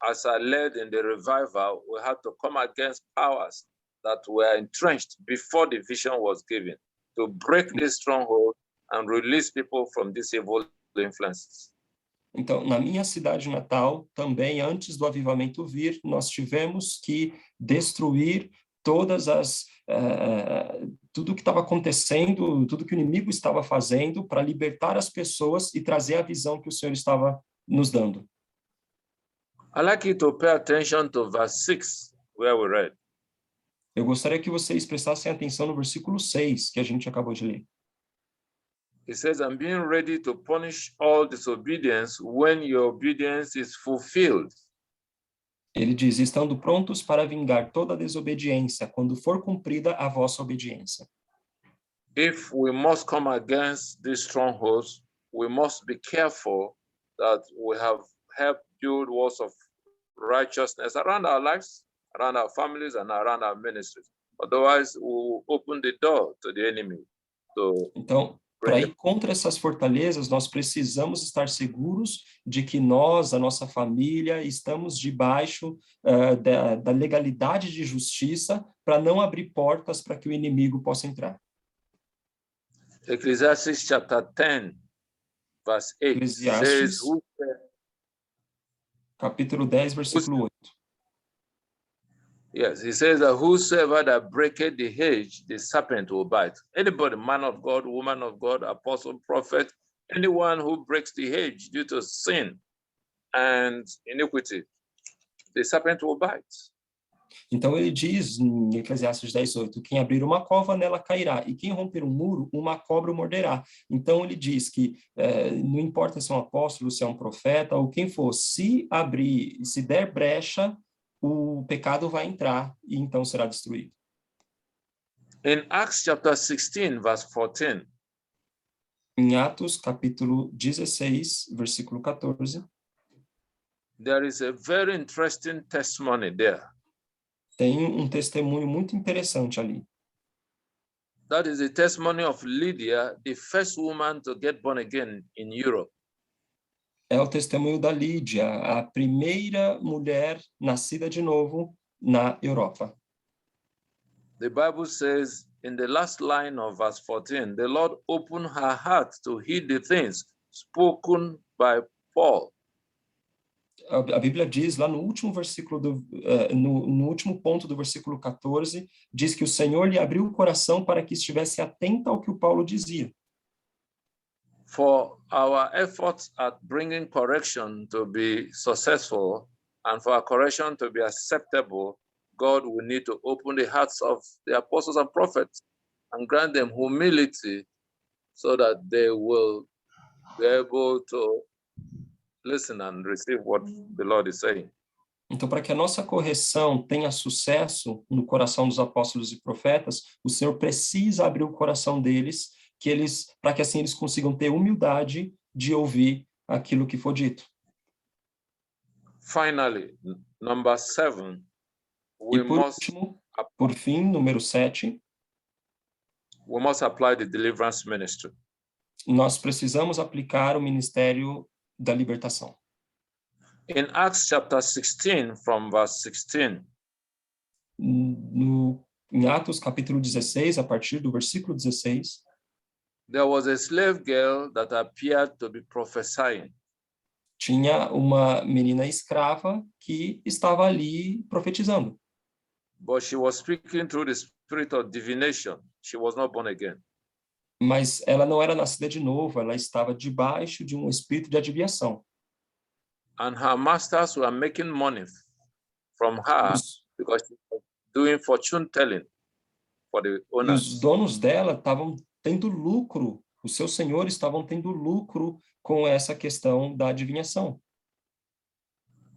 Speaker 8: as I led in the revival, we had to come against powers that were entrenched before the vision was given to break this stronghold and release people from these evil influences.
Speaker 1: Então, na minha cidade natal, também antes do avivamento vir, nós tivemos que destruir todas tudo que estava acontecendo, tudo que o inimigo estava fazendo para libertar as pessoas e trazer a visão que o Senhor estava nos dando.
Speaker 8: I'd like you to pay attention to verse 6, where we read.
Speaker 1: Eu gostaria que vocês prestassem atenção no versículo 6, que a gente acabou de ler.
Speaker 8: It says, I'm being ready to punish all disobedience when your obedience is fulfilled.
Speaker 1: Ele diz, estando prontos para vingar toda desobediência, quando for cumprida a vossa obediência.
Speaker 8: If we must come against these strongholds, we must be careful that we have helped build walls of righteousness around our lives, around our families, and around our ministries. Otherwise, we will open the door to the enemy.
Speaker 1: Então, para ir contra essas fortalezas, nós precisamos estar seguros de que nós, a nossa família, estamos debaixo da legalidade de justiça para não abrir portas para que o inimigo possa entrar.
Speaker 8: Ecclesiastes chapter 10, verse 8 says,
Speaker 1: capítulo 10, versículo 8.
Speaker 8: Yes, he says that whosoever that breaketh the hedge, the serpent will bite. Anybody, man of God, woman of God, apostle, prophet, anyone who breaks the hedge due to sin and iniquity, the serpent will bite.
Speaker 1: Então ele diz em Eclesiastes 10:8, quem abrir uma cova nela cairá, e quem romper um muro, uma cobra o morderá. Então ele diz que não importa se é um apóstolo, se é um profeta, ou quem for, se abrir, se der brecha, o pecado vai entrar e então será destruído.
Speaker 8: In Acts chapter 16, verse 14.
Speaker 1: Em Atos, capítulo 16, versículo 14.
Speaker 8: There is a very interesting testimony there.
Speaker 1: Tem um testemunho muito interessante ali.
Speaker 8: That is the testimony of Lydia, the first woman to get born again in Europe.
Speaker 1: É o testemunho da Lídia, a primeira mulher nascida de novo na Europa.
Speaker 8: The Bible says in the last line of verse 14, the Lord opened her heart to heed the things spoken by Paul.
Speaker 1: A Bíblia diz lá no último versículo no último ponto do versículo 14, diz que o Senhor lhe abriu o coração para que estivesse atenta ao que o Paulo dizia.
Speaker 8: For our efforts at bringing correction to be successful and for our correction to be acceptable, God will need to open the hearts of the apostles and prophets and grant them humility so that they will be able to listen and receive what the Lord is saying.
Speaker 1: Então, para que a nossa correção tenha sucesso no coração dos apóstolos e profetas, o Senhor precisa abrir o coração deles, para que assim eles consigam ter humildade de ouvir aquilo que for dito.
Speaker 8: Finally, number 7,
Speaker 1: E por último, por fim, número 7,
Speaker 8: we must apply the deliverance ministry.
Speaker 1: Nós precisamos aplicar o ministério da libertação.
Speaker 8: In Acts chapter 16, from verse 16,
Speaker 1: Em Atos capítulo 16, a partir do versículo 16,
Speaker 8: there was a slave girl that appeared to be prophesying.
Speaker 1: tinha uma menina escrava que estava ali profetizando.
Speaker 8: But she was speaking through the spirit of divination. She was not born again.
Speaker 1: Mas ela não era nascida de novo, ela estava debaixo de um espírito de adivinhação.
Speaker 8: And her masters were making money from her
Speaker 1: Os,
Speaker 8: because she was doing fortune telling for the
Speaker 1: e os
Speaker 8: owners.
Speaker 1: donos dela estavam tendo lucro, os seus senhores estavam tendo lucro com essa questão da adivinhação.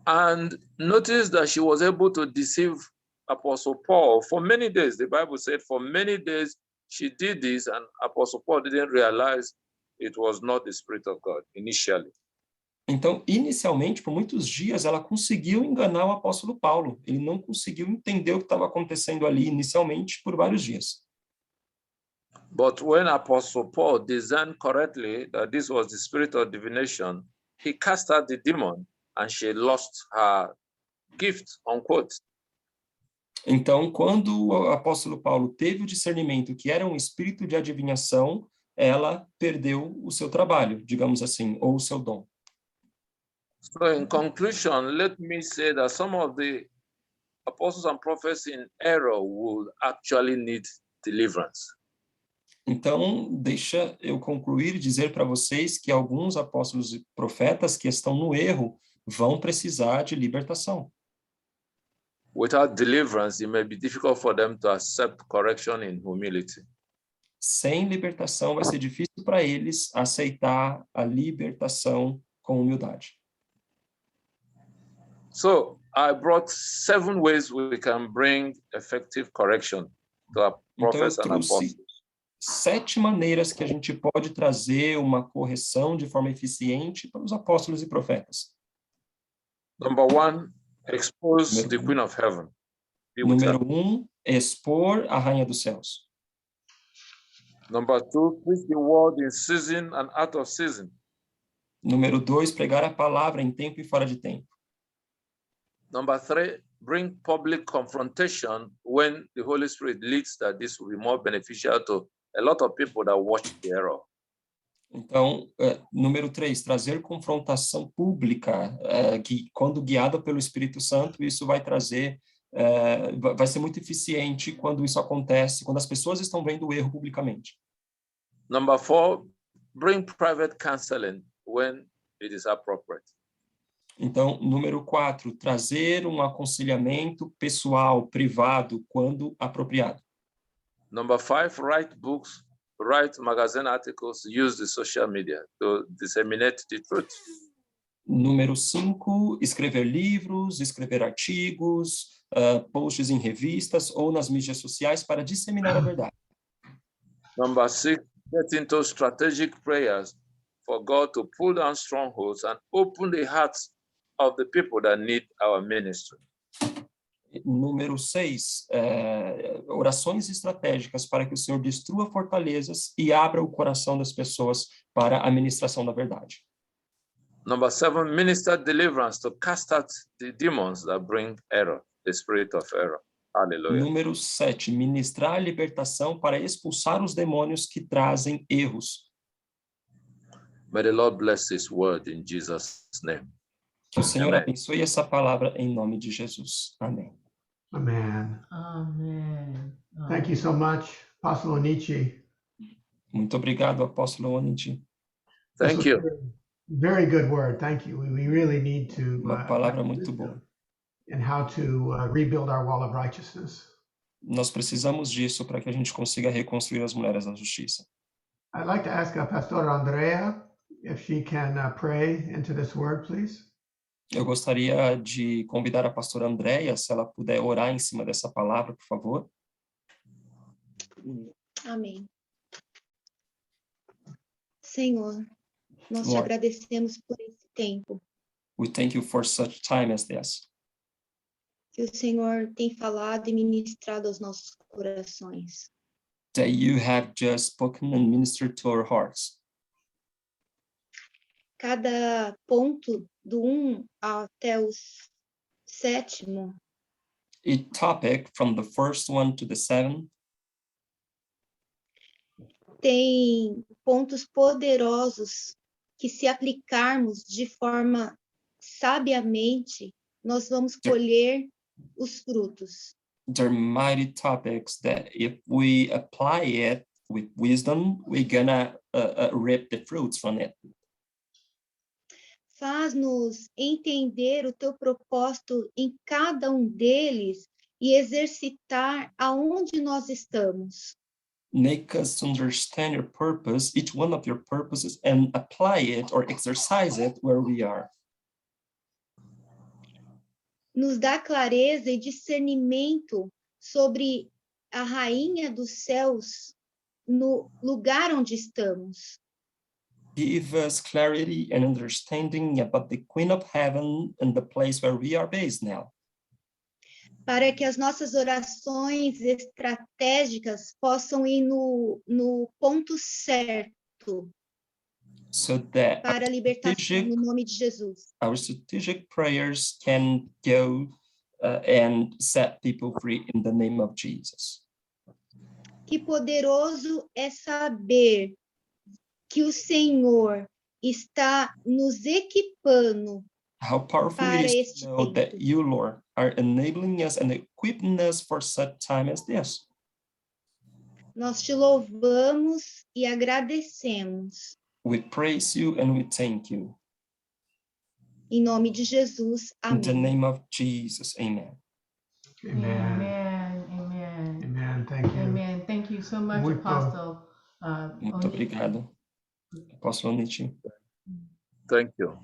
Speaker 8: And notice that she was able to deceive Apostle Paul for many days. The Bible said for many days she did this, and Apostle Paul didn't realize it was not the Spirit of God initially.
Speaker 1: Então, inicialmente, por muitos dias, ela conseguiu enganar o apóstolo Paulo. Ele não conseguiu entender o que estava acontecendo ali inicialmente por vários dias.
Speaker 8: But when Apostle Paul discerned correctly that this was the spirit of divination, he cast out the demon and she lost her gift, unquote.
Speaker 1: Então, quando o apóstolo Paulo teve o discernimento que era um espírito de adivinhação, ela perdeu o seu trabalho, digamos assim, ou o seu dom.
Speaker 8: So in conclusion, let me say that some of the apostles and prophets in error would actually need deliverance.
Speaker 1: Então, deixa eu concluir e dizer para vocês que alguns apóstolos e profetas que estão no erro vão precisar de libertação.
Speaker 8: Without deliverance, it may be difficult for them to accept correction in humility.
Speaker 1: Sem libertação, vai ser difícil para eles aceitar a libertação com humildade.
Speaker 8: So I brought 7 ways we can bring effective correction to our
Speaker 1: Então, eu
Speaker 8: prophets and
Speaker 1: trouxe
Speaker 8: apostles.
Speaker 1: 7 maneiras que a gente pode trazer uma correção de forma eficiente para os apóstolos e profetas.
Speaker 8: Number 1, expose the Queen of Heaven. Be with her.
Speaker 1: Número 1, expor a Rainha dos Céus.
Speaker 8: Number 2, preach the word in season and out of season.
Speaker 1: Número 2, pregar a palavra em tempo e fora de tempo.
Speaker 8: Number 3, bring public confrontation when the Holy Spirit leads that this will be more beneficial to a lot of people that watch the error.
Speaker 1: Então, número 3, trazer confrontação pública, que quando guiada pelo Espírito Santo, isso vai trazer, vai ser muito eficiente quando isso acontece, quando as pessoas estão vendo o erro publicamente.
Speaker 8: Number 4, bring private counseling when it is appropriate.
Speaker 1: Então, número 4, trazer um aconselhamento pessoal, privado, quando apropriado.
Speaker 8: Number 5, write books, write magazine articles, use the social media to disseminate the truth.
Speaker 1: Número 5, escrever livros, escrever artigos, posts em revistas ou nas mídias sociais para disseminar a verdade.
Speaker 8: Number 6, get into strategic prayers for God to pull down strongholds and open the hearts of the people that need our ministry.
Speaker 1: Número 6, orações estratégicas para que o Senhor destrua fortalezas e abra o coração das pessoas para a ministração da verdade.
Speaker 8: Number 7, minister deliverance to cast out the demons that bring error, the spirit of error. Hallelujah.
Speaker 1: Número 7, ministrar a libertação para expulsar os demônios que trazem erros.
Speaker 8: May the Lord bless His word in Jesus' name.
Speaker 1: Que o Senhor
Speaker 8: Amém.
Speaker 1: abençoe essa palavra em nome de Jesus. Amém.
Speaker 2: Amen.
Speaker 7: Amen.
Speaker 2: Thank you so much, Apostle Onichi.
Speaker 1: Muito obrigado, apóstolo Onichi.
Speaker 8: Thank you.
Speaker 2: Very good word. Thank you. We really need to
Speaker 1: Uma palavra muito boa.
Speaker 2: and how to rebuild our wall of righteousness.
Speaker 1: Nós precisamos disso para que a gente consiga reconstruir as mulheres da justiça.
Speaker 2: I'd like to ask Pastor Andrea if she can pray into this word, please.
Speaker 1: Eu gostaria de convidar a pastora Andréia, se ela puder orar em cima dessa palavra, por favor.
Speaker 9: Amém. Senhor, nós te
Speaker 1: Lord.
Speaker 9: agradecemos por esse tempo
Speaker 1: We thank you for such time as this.
Speaker 9: que o Senhor tem falado e ministrado aos nossos corações.
Speaker 1: that you have just spoken and ministered to our hearts.
Speaker 9: Cada ponto do 1 até o 7º
Speaker 1: Each topic from the first one to the 7th
Speaker 9: tem pontos poderosos que, se aplicarmos de forma sabiamente, nós vamos colher os frutos.
Speaker 1: they're mighty topics that if we apply it with wisdom, we're gonna reap the fruits from it.
Speaker 9: Faz-nos entender o teu propósito em cada um deles e exercitar aonde nós estamos.
Speaker 1: Make us understand your purpose, each one of your purposes, and apply it or exercise it where we are.
Speaker 9: Nos dá clareza e discernimento sobre a rainha dos céus no lugar onde estamos.
Speaker 1: Give us clarity and understanding about the Queen of Heaven and the place where we are based now,
Speaker 9: Para que as nossas orações estratégicas possam ir no ponto certo
Speaker 1: so that
Speaker 9: para a libertação, no nome de Jesus.
Speaker 1: our strategic prayers can go and set people free in the name of Jesus.
Speaker 9: Que poderoso é saber que o Senhor está nos equipando
Speaker 1: How powerful
Speaker 9: para
Speaker 1: it is
Speaker 9: este
Speaker 1: to know that
Speaker 9: tempo.
Speaker 1: you, Lord, are enabling us and equipping us for such time as this.
Speaker 9: Nós te louvamos e agradecemos.
Speaker 1: We praise you and we thank you.
Speaker 9: Em nome de Jesus,
Speaker 1: In the
Speaker 9: amém.
Speaker 1: name of Jesus, amen.
Speaker 2: Amen.
Speaker 7: Amen. Amen.
Speaker 2: Amen. Thank you.
Speaker 7: Amen. Thank you so much,
Speaker 2: Muito-
Speaker 7: Apostle.
Speaker 1: Muito
Speaker 7: Oniti.
Speaker 1: obrigado. Apóstolo Oniti.
Speaker 8: Thank you.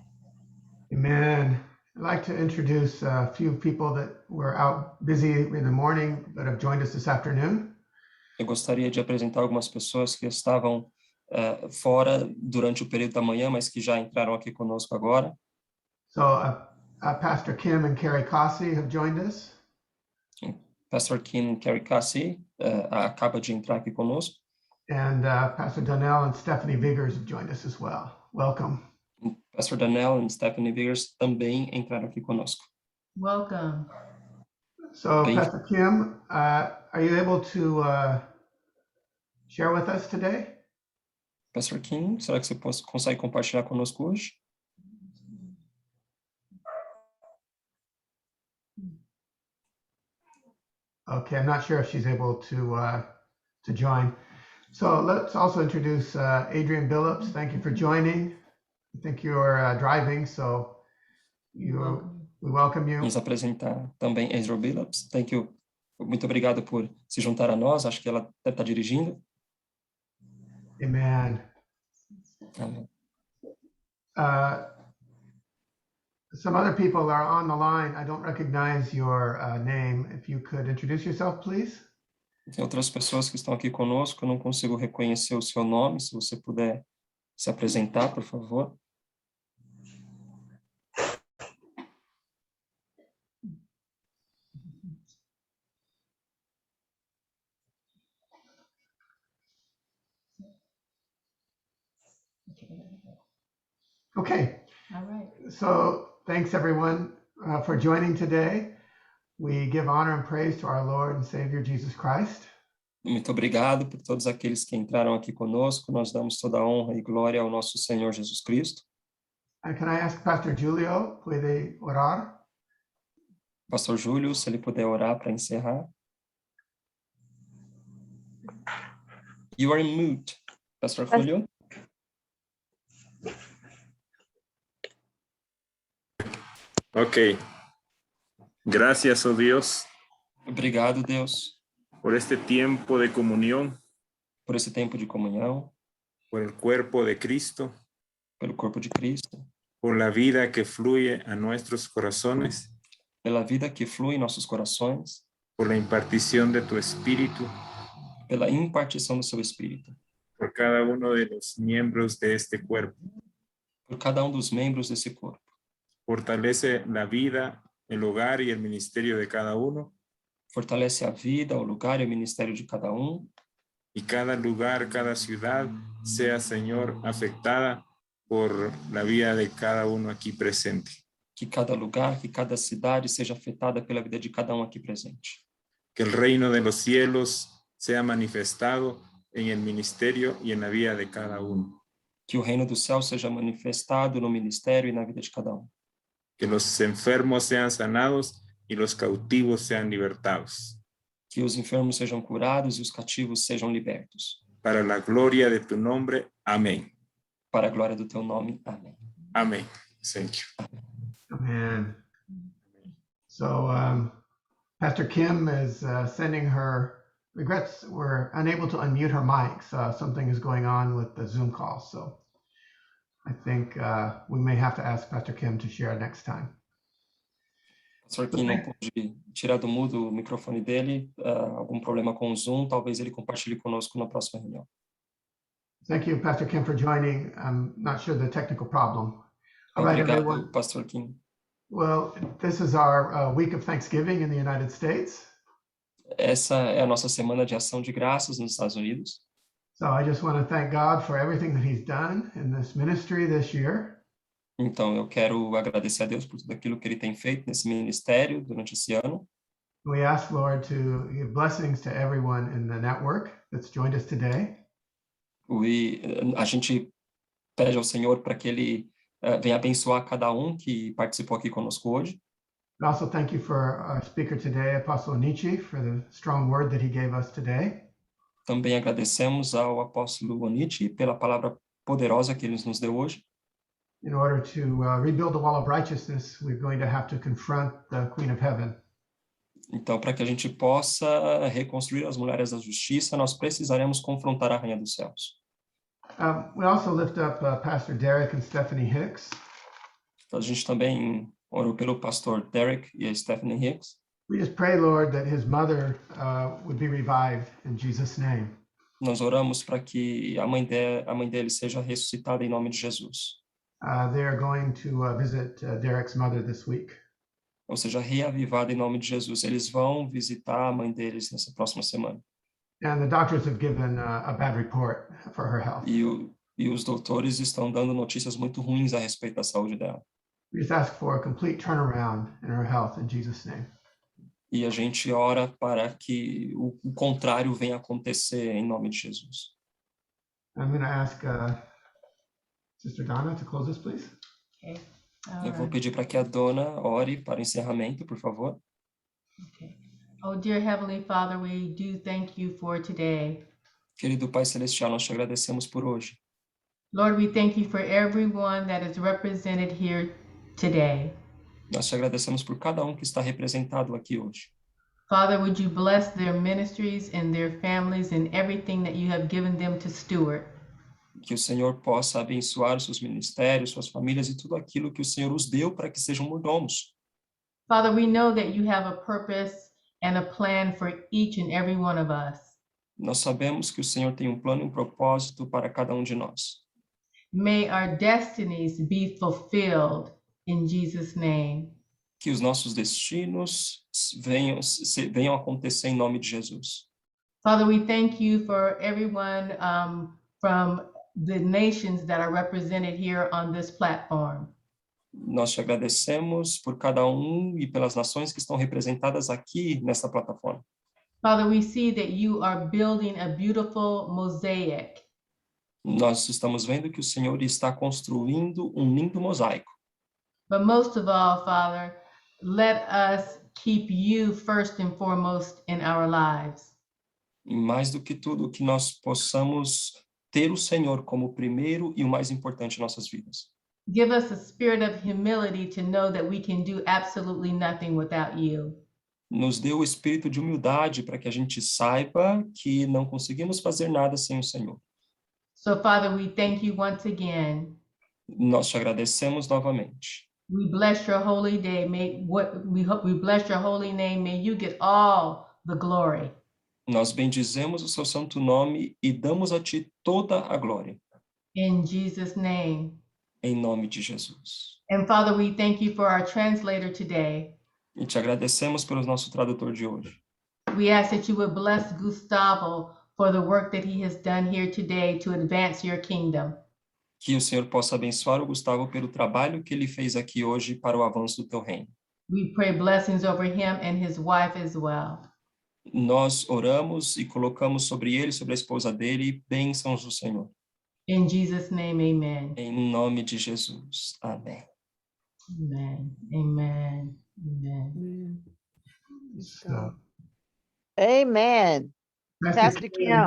Speaker 2: Amen. I'd like to introduce a few people that were out busy in the morning but have joined us this afternoon.
Speaker 1: Eu gostaria de apresentar algumas pessoas que estavam fora durante o período da manhã, mas que já entraram aqui conosco agora.
Speaker 2: So Pastor Kim and Carrie Cossey have joined us.
Speaker 1: Pastor Kim Caricassi acaba de entrar aqui conosco.
Speaker 2: And Pastor Donnell and Stephanie Viggers have joined us as well. Welcome.
Speaker 1: Pastor Daniel e Stephanie Viggers também entraram aqui conosco.
Speaker 7: Welcome.
Speaker 2: So
Speaker 1: Thank you.
Speaker 2: Pastor Kim, are you able to share with us today?
Speaker 1: Pastor Kim, será que você consegue compartilhar conosco hoje?
Speaker 2: Okay, I'm not sure if she's able to join. So let's also introduce Adrian Billups. Thank you for joining. I think you're driving, so we welcome you.
Speaker 1: Vamos apresentar também Ezra Billups. Thank you. Muito obrigado por se juntar a nós. Acho que ela deve estar dirigindo.
Speaker 2: Amen.
Speaker 1: Amém.
Speaker 2: Some other people are on the line. I don't recognize your name. If you could introduce yourself, please.
Speaker 1: Tem outras pessoas que estão aqui conosco. Eu não consigo reconhecer o seu nome. Se você puder se apresentar, por favor.
Speaker 2: Okay.
Speaker 7: All right.
Speaker 2: So thanks everyone for joining today. We give honor and praise to our Lord and Savior Jesus Christ.
Speaker 1: Muito obrigado por todos aqueles que entraram aqui conosco. Nós damos toda a honra e glória ao nosso Senhor Jesus Cristo.
Speaker 2: And can I ask Pastor Julio, puede orar?
Speaker 1: Pastor Júlio, se ele puder orar para encerrar. You are in mute, Pastor Julio.
Speaker 10: Ok. Gracias, oh Dios,
Speaker 1: Obrigado, Deus,
Speaker 10: por este tiempo de comunión,
Speaker 1: por esse tempo de comunhão,
Speaker 10: por el cuerpo de Cristo,
Speaker 1: pelo corpo de Cristo,
Speaker 10: por la vida que fluye a nuestros corazones,
Speaker 1: pela vida que flui em nossos corações,
Speaker 10: por la impartición de tu Espíritu,
Speaker 1: pela impartição do seu Espírito,
Speaker 10: por cada uno de los miembros de este cuerpo.
Speaker 1: por cada dos membros desse corpo.
Speaker 10: Fortalece la vida, el hogar y el ministerio de cada uno.
Speaker 1: Fortalece a vida, o lugar e o ministério de cada
Speaker 10: y cada lugar, cada ciudad sea, Señor, afectada por la vida de cada uno aquí presente.
Speaker 1: Que cada lugar, que cada cidade seja afetada pela vida de cada aqui presente.
Speaker 10: Que el reino de los cielos sea manifestado en el ministerio y en la vida de cada uno.
Speaker 1: Que o reino do céu seja manifestado no ministério e na vida de cada
Speaker 10: Que los enfermos sean sanados y los cautivos sean libertados.
Speaker 1: Que os enfermos sejam curados e os cativos sejam libertos.
Speaker 10: Para la gloria de tu nombre. Amén.
Speaker 1: Para a glória do teu nome. Amém.
Speaker 10: Amén. Thank you.
Speaker 2: Amen. So Pastor Kim is sending her regrets. We're unable to unmute her mic. Something is going on with the Zoom call. So I think we may have to ask Pastor Kim to share next time.
Speaker 1: Pastor Kim não pôde tirar do mudo o microfone dele, algum problema com o Zoom, talvez ele compartilhe conosco na próxima reunião.
Speaker 2: Thank you, Pastor Kim, for joining. I'm not sure the technical problem. All right,
Speaker 1: Obrigado,
Speaker 2: everyone.
Speaker 1: Pastor Kim.
Speaker 2: Well, this is our week of Thanksgiving in the United States.
Speaker 1: Essa é a nossa semana de ação de graças nos Estados Unidos.
Speaker 2: So I just want to thank God for everything that He's done in this ministry this year.
Speaker 1: Então, eu quero agradecer a Deus por tudo aquilo que Ele tem feito nesse ministério durante esse ano.
Speaker 2: We ask, Lord, to give blessings to everyone in the network that's joined us today.
Speaker 1: E a gente pede ao Senhor para que Ele venha abençoar cada que participou aqui conosco hoje.
Speaker 2: And also thank you for our speaker today, Apostle Nietzsche, for the strong word that he gave us today.
Speaker 1: Também agradecemos ao apóstolo Onichi pela palavra poderosa que ele nos deu hoje.
Speaker 2: In order to rebuild the wall of righteousness, we're going to have to confront the Queen of Heaven.
Speaker 1: Então, para que a gente possa reconstruir as muralhas da justiça, nós precisaremos confrontar a Rainha dos Céus.
Speaker 2: We also lift up Pastor Derek and Stephanie Hicks.
Speaker 1: A gente também orou pelo pastor Derek e a Stephanie Hicks.
Speaker 2: We just pray, Lord, that his mother would be revived in Jesus' name.
Speaker 1: Nós oramos para que a mãe dele seja ressuscitada em nome de Jesus.
Speaker 2: They are going to visit Derek's mother this week.
Speaker 1: Ou seja, reavivada em nome de Jesus. Eles vão visitar a mãe deles nessa próxima semana.
Speaker 2: And the doctors have given a bad report for her health.
Speaker 1: E os doutores estão dando notícias muito ruins a respeito da saúde dela.
Speaker 2: We just ask for a complete turnaround in her health in Jesus' name.
Speaker 1: E a gente ora para que o contrário venha acontecer em nome de Jesus.
Speaker 2: I'm going to ask Sister Donna to close this, please.
Speaker 7: Okay.
Speaker 1: Eu vou pedir para que a Dona ore para o encerramento, por favor.
Speaker 7: Okay. Oh, dear Heavenly Father, we do thank you for today.
Speaker 1: Querido Pai Celestial, nós te agradecemos por hoje.
Speaker 7: Lord, we thank you for everyone that is represented here today.
Speaker 1: Nós te agradecemos por cada que está representado aqui hoje.
Speaker 7: Father, would you bless their ministries and their families and everything that you have given them to steward?
Speaker 1: Que o Senhor possa abençoar os seus ministérios, suas famílias e tudo aquilo que o Senhor os deu para que sejam mordomos.
Speaker 7: Father, we know that you have a purpose and a plan for each and every one of us.
Speaker 1: Nós sabemos que o Senhor tem plano e propósito para cada de nós.
Speaker 7: May our destinies be fulfilled in Jesus' name.
Speaker 1: Que os nossos destinos venham acontecer em nome de Jesus.
Speaker 7: Father, we thank you for everyone from the nations that are represented here on this platform.
Speaker 1: Nós te agradecemos por cada e pelas nações que estão representadas aqui nesta plataforma.
Speaker 7: Father, we see that you are building a beautiful mosaic.
Speaker 1: Nós estamos vendo que o Senhor está construindo lindo mosaico.
Speaker 7: But most of all, Father, let us keep you first and foremost in our lives.
Speaker 1: E mais do que tudo, que nós possamos ter o Senhor como o primeiro e o mais importante em nossas vidas.
Speaker 7: Give us a spirit of humility to know that we can do absolutely nothing without you.
Speaker 1: Nos dê o espírito de humildade para que a gente saiba que não conseguimos fazer nada sem o Senhor.
Speaker 7: So, Father, we thank you once again.
Speaker 1: Nós te agradecemos novamente.
Speaker 7: We bless your holy day. We bless your holy name. May you get all the glory.
Speaker 1: Nós bendizemos o seu santo nome e damos a ti toda a glória.
Speaker 7: In Jesus' name.
Speaker 1: Em nome de Jesus.
Speaker 7: And Father, we thank you for our translator today.
Speaker 1: E te agradecemos pelo nosso tradutor de hoje.
Speaker 7: We ask that you would bless Gustavo for the work that he has done here today to advance your kingdom.
Speaker 1: Que o Senhor possa abençoar o Gustavo pelo trabalho que ele fez aqui hoje para o avanço do teu reino.
Speaker 7: We pray blessings over him and his wife as well.
Speaker 1: Nós oramos e colocamos sobre ele, sobre a esposa dele, bênçãos do Senhor.
Speaker 7: In Jesus' name, amen.
Speaker 1: Em nome de Jesus. Amém.
Speaker 7: Amen. Amen. Amen.
Speaker 6: Amen.
Speaker 2: So,
Speaker 11: Amen. Pastor Kim.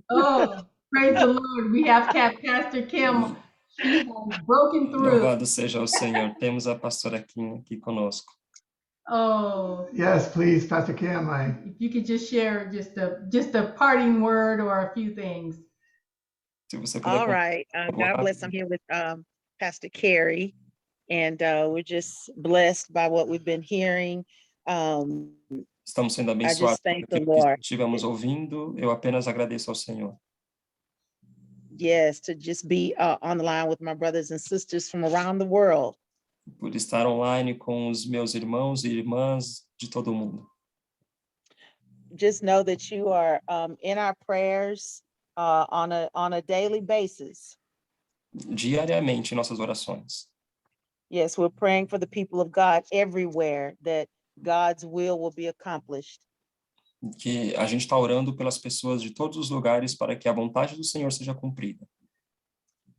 Speaker 7: Oh, praise the Lord. We have Pastor Kim. She has broken through.
Speaker 1: Louvado seja o Senhor. Temos a pastora Kim aqui conosco.
Speaker 7: Oh,
Speaker 2: yes, please, Pastor Kim.
Speaker 7: if you could just share just a parting word or a few things.
Speaker 1: Se você puder
Speaker 11: All right. God bless. I'm here with Pastor Carrie, and we're just blessed by what we've been hearing.
Speaker 1: Estamos sendo abençoados por aquilo que estivemos ouvindo. Eu apenas agradeço ao Senhor.
Speaker 11: Yes, to just be on the line with my brothers and sisters from around the world.
Speaker 1: Por estar online com os meus irmãos e irmãs de todo o mundo.
Speaker 11: Just know that you are in our prayers on a daily basis.
Speaker 1: Diariamente em nossas orações.
Speaker 11: Yes, we're praying for the people of God everywhere, that God's will be accomplished.
Speaker 1: Que a gente está orando pelas pessoas de todos os lugares para que a vontade do Senhor seja cumprida.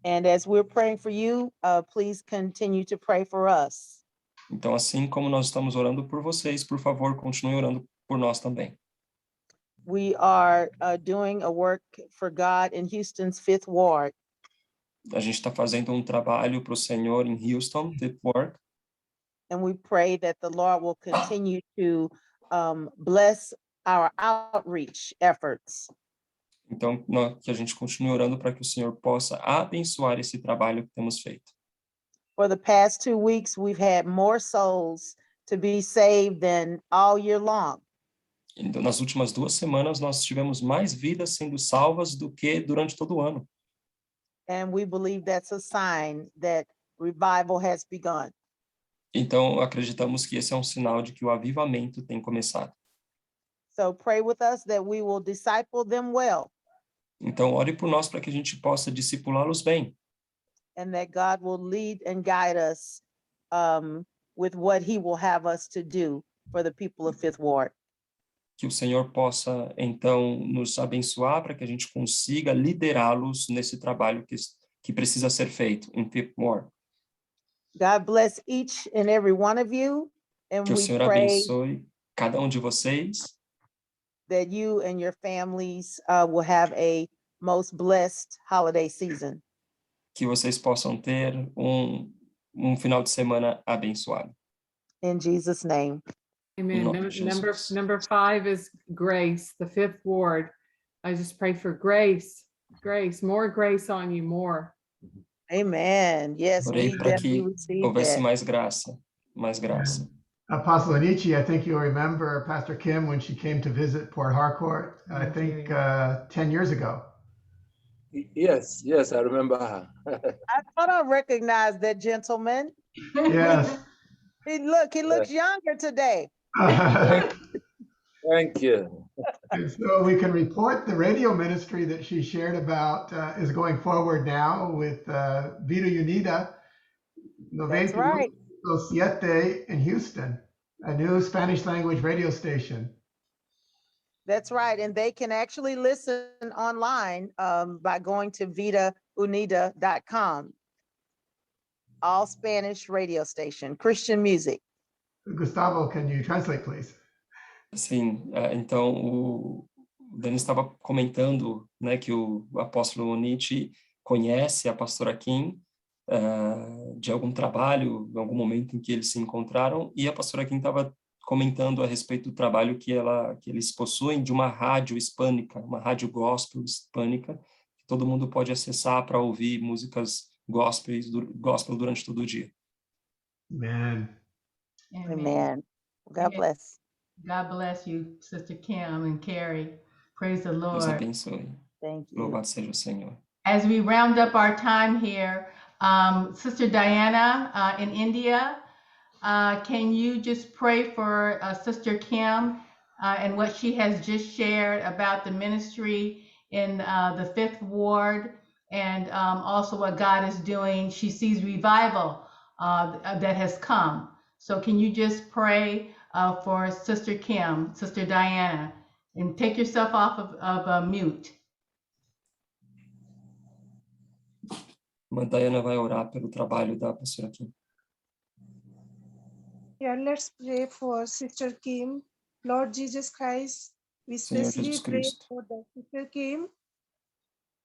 Speaker 11: And as we're praying for you, please continue to pray for us.
Speaker 1: Então, assim como nós estamos orando por vocês, por favor, continue orando por nós também.
Speaker 11: We are doing a work for God in Houston's 5th Ward.
Speaker 1: A gente está fazendo um trabalho para o Senhor em Houston, Fifth Ward.
Speaker 11: And we pray that the Lord will continue to bless our outreach efforts.
Speaker 1: Então, que a gente continue orando para que o Senhor possa abençoar esse trabalho que temos feito.
Speaker 11: For the past 2 weeks, we've had more souls to be saved than all year long.
Speaker 1: Então, nas últimas 2 semanas, nós tivemos mais vidas sendo salvas do que durante todo o ano.
Speaker 11: And we believe that's a sign that revival has begun.
Speaker 1: Então, acreditamos que esse é um sinal de que o avivamento tem começado.
Speaker 11: So pray with us that we will disciple them well.
Speaker 1: Então, ore por nós para que a gente possa discipulá-los bem.
Speaker 11: And that God will lead and guide us with what he will have us to do for the people of Fifth Ward.
Speaker 1: Que o Senhor possa, então, nos abençoar para que a gente consiga liderá-los nesse trabalho que precisa ser feito em Fifth Ward.
Speaker 11: God bless each and every one of you. And
Speaker 1: Que o
Speaker 11: we
Speaker 1: Senhor
Speaker 11: pray
Speaker 1: abençoe cada um de vocês.
Speaker 11: that you and your families will have a most blessed holiday season.
Speaker 1: Que vocês possam ter um final de semana abençoado.
Speaker 11: In Jesus' name.
Speaker 6: Amen.
Speaker 1: nome de Jesus.
Speaker 6: Number 5 is grace, the 5th ward. I just pray for grace, more grace on you, more.
Speaker 11: Amen. Yes,
Speaker 1: Orei
Speaker 11: we
Speaker 1: para
Speaker 11: definitely
Speaker 1: que
Speaker 11: receive
Speaker 1: houvesse
Speaker 11: that.
Speaker 1: mais graça, mais graça.
Speaker 2: Apostle Anichi, I think you'll remember Pastor Kim when she came to visit Port Harcourt, I think 10 years ago.
Speaker 8: Yes, I remember her.
Speaker 11: I thought I recognized that gentleman.
Speaker 2: Yes.
Speaker 11: He looks younger today.
Speaker 8: Thank you.
Speaker 2: And so we can report the radio ministry that she shared about is going forward now with Vida Unida,
Speaker 11: That's right.
Speaker 2: 92.7 in Houston, a new Spanish language radio station.
Speaker 11: That's right. And they can actually listen online by going to vidaunida.com. All Spanish radio station, Christian music.
Speaker 2: Gustavo, can you translate, please?
Speaker 1: Sim, então o Dani estava comentando, né, que o apóstolo Onichi conhece a pastora Kim de algum trabalho, em algum momento em que eles se encontraram, e a pastora Kim estava comentando a respeito do trabalho que eles possuem de uma rádio hispânica, uma rádio gospel hispânica, que todo mundo pode acessar para ouvir músicas gospel durante todo o dia.
Speaker 2: Amen.
Speaker 11: Amen. God bless.
Speaker 7: God bless you, Sister Kim and Carrie. Praise the
Speaker 1: Deus
Speaker 7: Lord.
Speaker 1: abençoe.
Speaker 11: Thank you.
Speaker 1: Louvado seja o Senhor.
Speaker 7: As we round up our time here, Sister Diana in India, can you just pray for Sister Kim and what she has just shared about the ministry in the 5th Ward, and also what God is doing. She sees revival that has come. So can you just pray for Sister Kim, Sister Diana, and take yourself off of mute.
Speaker 1: Irmã Diana vai orar pelo trabalho da pastora Kim.
Speaker 12: Yeah, let's pray for Sister Kim. Lord Jesus Christ, we
Speaker 1: Senhor
Speaker 12: especially
Speaker 1: Jesus
Speaker 12: pray
Speaker 1: Cristo,
Speaker 12: for the Sister Kim.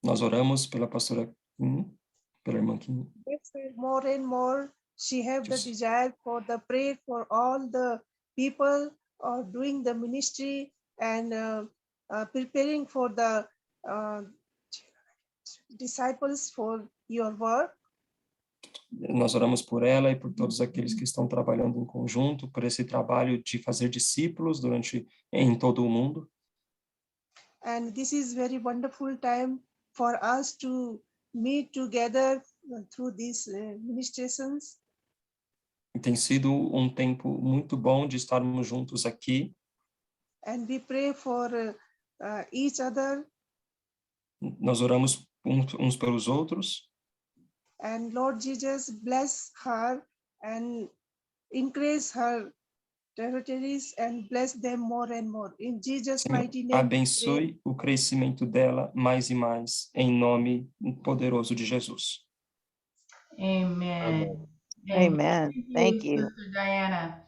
Speaker 1: nós oramos pela pastora Kim, pela irmã Kim.
Speaker 12: Yes, sir, more and more, she have the
Speaker 1: Yes.
Speaker 12: desire for the prayer for all the people doing the ministry and preparing for the disciples for your work.
Speaker 1: Nós oramos por ela e por todos aqueles que estão trabalhando em conjunto, por esse trabalho de fazer discípulos em todo o mundo.
Speaker 12: And this is very wonderful time for us to meet together through these ministrations.
Speaker 1: E tem sido um tempo muito bom de estarmos juntos aqui.
Speaker 12: And we pray for each other.
Speaker 1: Nós oramos uns pelos outros.
Speaker 12: And Lord Jesus, bless her and increase her territories and bless them more and more. In Jesus'
Speaker 1: Senhor,
Speaker 12: mighty name.
Speaker 1: abençoe o crescimento dela mais e mais, em nome poderoso de Jesus.
Speaker 7: Amen.
Speaker 11: Amen. Thank you.
Speaker 7: Sister Diana.